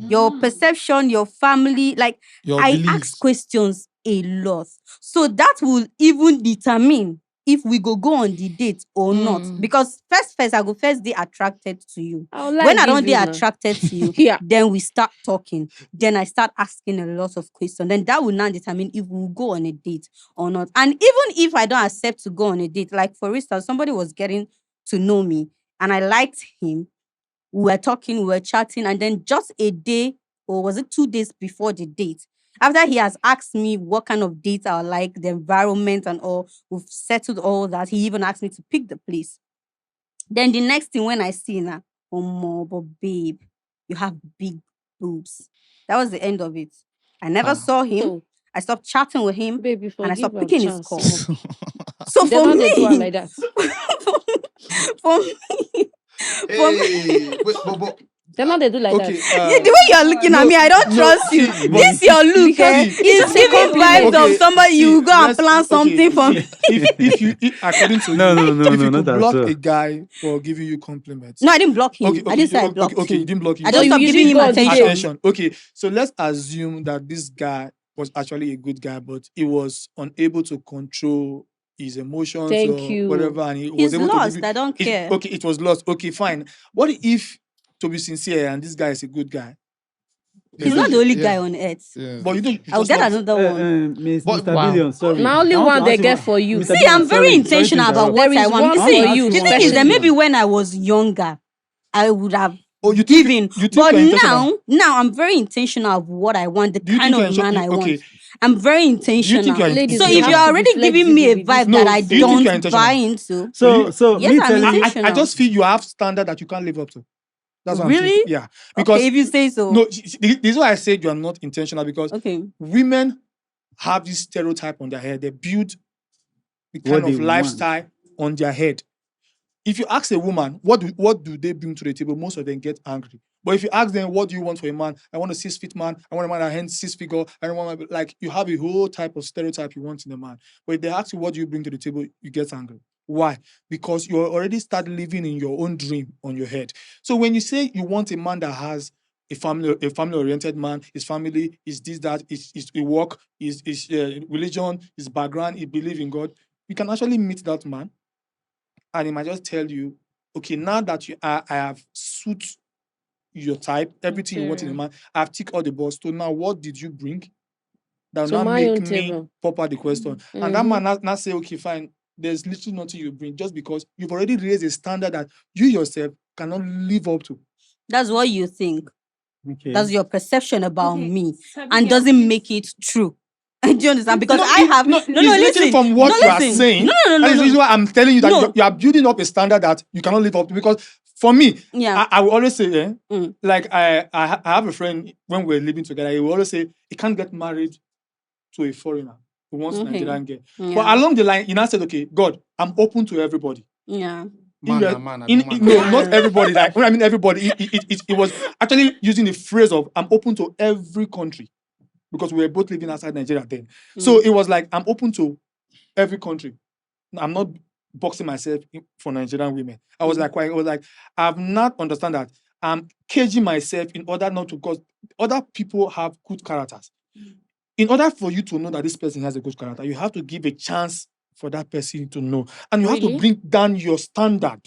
Your perception, your family, like Your I beliefs. ask questions a lot. So that will even determine if we go on the date or not. Because first I go first day attracted to you. I would like When I give don't you get now. attracted to you, Yeah. then we start talking. Then I start asking a lot of questions. Then that will now determine if we'll go on a date or not. And even if I don't accept to go on a date, like for instance, somebody was getting to know me and I liked him, we were talking, we were chatting, and then just a day, or was it 2 days before the date, after he has asked me what kind of date I like, the environment and all, we've settled all that. He even asked me to pick the place. Then the next thing when I see now, oh more, but babe, you have big boobs. That was the end of it. I never saw him. So, I stopped chatting with him baby, and I forgive stopped am picking his chance. call. small. So They for know they do am me, like that. for me, Hey, wait, but They know they do like okay. that. yeah, the way you're looking at me, I don't trust you. see, This your look, Because is it's a giving compliment. vibes of somebody you go and plan something for. If according to No, you, no, if you not could at block all. a guy for giving you compliments. No, I didn't block him. Okay, I didn't say I okay, blocked okay, him. you didn't block him. I But just you stopped usually giving him go on attention. Attention. Okay, so let's assume that this guy was actually a good guy, but he was unable to control his emotions Thank or you. whatever, and he was He's able to give lost. you. I don't care. Okay, it was lost. Okay, fine. What if, to be sincere, and this guy is a good guy, He's not the only guy on earth. Yeah. but you I'll just get not. another one. But- Mr. Wow. Billion, sorry. Now only I want to one they ask you get one- for you. Mr. See, Billion, I'm very sorry to intentional about interrupt. what There I is want. one You for see, you, the thing is specially. that maybe when I was younger, I would have Oh, you think given. you think But you're intentional? now I'm very intentional of what I want, the Do you kind think of you're man I want. okay? I'm very Do you think intentional. you're Ladies, So we if have you're to be already giving me a flexible with this vibe that No, I do you think you're don't buy intentional? into, So yes, me I'm telling you, intentional. I just feel you have standard that you can't live up to. That's what I'm saying. Really? Yeah, Okay, because if you say so. no, this is why I said you are not intentional, because Okay. women have this stereotype on their head. They build the what kind they of want. lifestyle on their head. if you ask a woman, what do they bring to the table, most of them get angry. But if you ask them, what do you want for a man? I want a 6 feet man. I want a man that hands 6 figure. I don't want like you have a whole type of stereotype you want in a man. But if they ask you, what do you bring to the table, you get angry. Why? Because you already start living in your own dream on your head. So when you say you want a man that has a family-oriented man, his family is this, that, is work, is religion, his background, he believe in God, you can actually meet that man, and he might just tell you, okay, now that I have suit your type, everything you want in a man, I've ticked all the boxes. So now, what did you bring? That will To now my make own me table. pop out the question. And that man now say, okay, fine, there's literally nothing you bring, just because you've already raised a standard that you yourself cannot live up to. That's what you think. Okay. That's your perception about me, and doesn't make it true. Do you understand? Because I have it's literally from what you are saying. That is the reason why I'm telling you that you are building up a standard that you cannot live up to. Because for me, I will always say, like I have a friend, when we're living together, he will always say he can't get married to a foreigner who wants Nigerian girl. But along the line, he now said, okay, God, I'm open to everybody. Yeah. Man, no, not everybody. Like when I mean everybody, it was actually using the phrase of I'm open to every country, because we were both living outside Nigeria then. So it was like I'm open to every country. I'm not boxing myself for Nigerian women. I was like, I've not understand that I'm caging myself in order not to, because other people have good characters. In order for you to know that this person has a good character, you have to give a chance for that person to know. And you have to bring down your standard.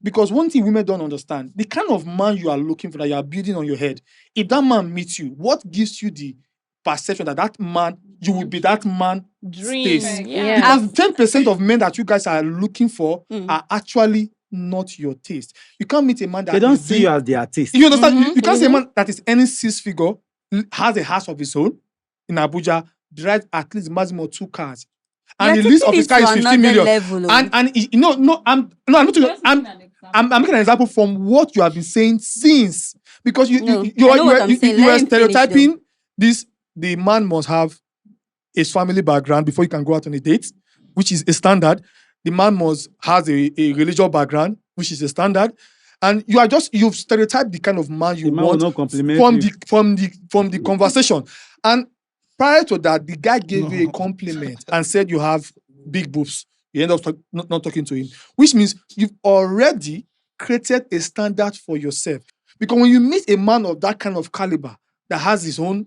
Because one thing women don't understand, the kind of man you are looking for, that you are building on your head, if that man meets you, what gives you the perception that that man, you will be that man stays? Yeah. Because 10% of men that you guys are looking for are actually not your taste. You can't meet a man that They don't see you as their taste. You understand? You can't see a man that is earning 6 figure, has a house of his own in Abuja, drives at least maximum 2 cars, and the least of his car is 15 million. And I'm making an example from what you have been saying since, because you are stereotyping this. The man must have his family background before you can go out on a date, which is a standard. The man must has a religious background, which is a standard. And you've stereotyped the kind of man you want from the conversation. And prior to that, the guy gave you a compliment and said you have big boobs. You end up not talking to him, which means you've already created a standard for yourself. Because when you meet a man of that kind of caliber, that has his own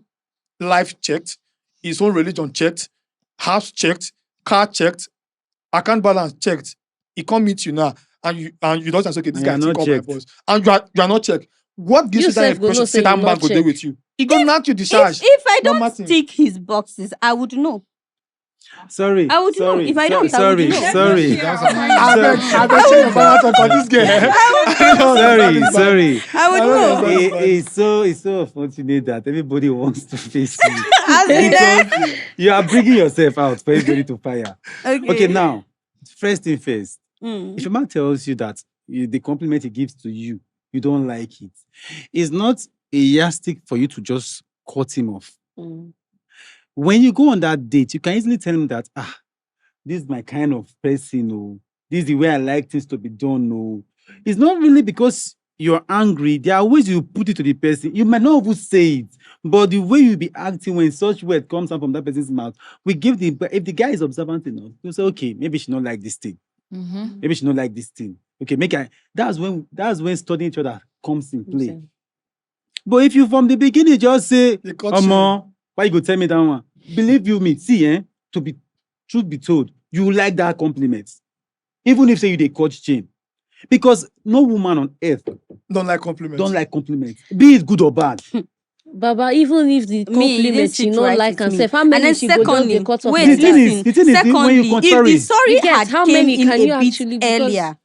life checked, his own religion checked, house checked, car checked, account balance checked, he can't meet you now, and you don't say, okay, this guy take all my boys, and you are not checked. What gives you that impression? Say that man go there with you. He go knock you discharge. If I don't tick his boxes, I would know. Sorry. I would know. If I don't, I would know. Sorry. Sorry. I would know. It's so unfortunate that everybody wants to face you. Because you are bringing yourself out for everybody to fire. Okay, now, first thing first. If a man tells you that the compliment he gives to you, you don't like it, it's not a yardstick for you to just cut him off. When you go on that date, you can easily tell him that, this is my kind of person, or this is the way I like things to be done. No, it's not really because you're angry. There are ways you put it to the person. You might not even say it, but the way you be acting when such word comes out from that person's mouth, if the guy is observant enough, you say, okay, maybe she don't like this thing. Maybe she don't like this thing. Okay, that's when studying each other comes in play. But if you from the beginning just say, why you go tell me that one? Believe you me, see, truth be told, you like that compliment. Even if say you dey cut chain. Because no woman on earth don't like compliments. Be it good or bad. Baba, even if the compliment you not like and say, how and many then she go just dey cut off? The thing is, when you contrary, if the sorry had how came many in can you a bit actually earlier,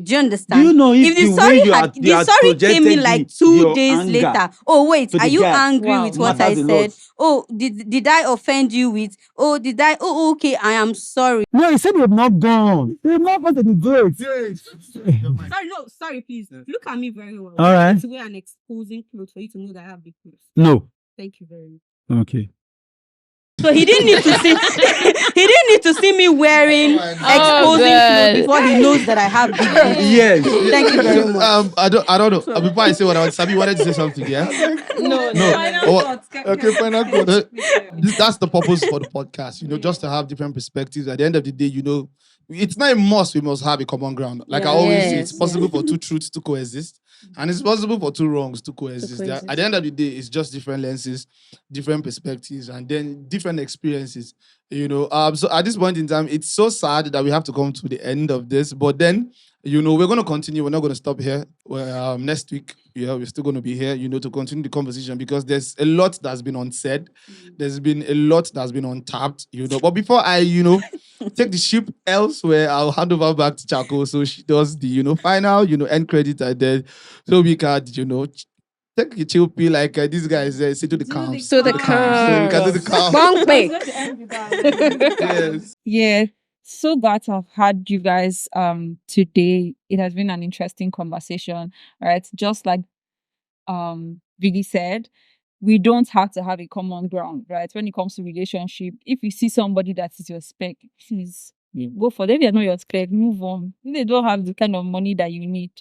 do you understand? Do you know if the the sorry way the sorry came in like 2 days later. Oh wait, are you angry with what I said? Oh, did I offend you with? Oh, did I? Oh, okay, I am sorry. No, he said they've not gone. They've not gone to the gate. Sorry, please. Look at me very well. All right. To wear an exposing clothes for you to know that I have big clothes. No. Thank you very much. Okay. So he didn't need to see he didn't need to see me wearing exposing God. clothes before he knows that I have big boobs. Yes. Thank you very much. I don't know. Before I say what I want, Sabi wanted to say something, yeah? No. Oh, Okay, final quote. that's the purpose for the podcast, just to have different perspectives. At the end of the day, it's not a must. We must have a common ground. Like I always say, it's Yes, possible for two truths to coexist, and it's possible for two wrongs to coexist. At the end of the day, it's just different lenses, different perspectives, and then different experiences. So at this point in time, it's so sad that we have to come to the end of this, but then we're going to continue. We're not going to stop here. Next week, we're still going to be here, to continue the conversation because there's a lot that's been unsaid. There's been a lot that's been untapped, But before I, take the ship elsewhere, I'll hand over back to Chaco so she does the, final, end credit and then so we can, take a chill pill like these guys say to the camps. So the So we can do the camps. Yes. Yeah. So glad to have had you guys today. It has been an interesting conversation. Right. Just like Vili said, we don't have to have a common ground, right? When it comes to relationship, if you see somebody that is your spec, please go for them. If they're not your spec, move on. If they don't have the kind of money that you need,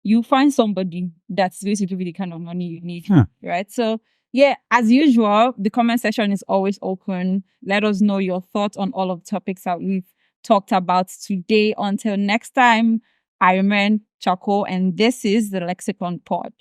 you find somebody that's basically the kind of money you need, right? So yeah, as usual, the comment section is always open. Let us know your thoughts on all of the topics that we've talked about today. Until next time, I remain Chaco, and this is the Lexicon Pod.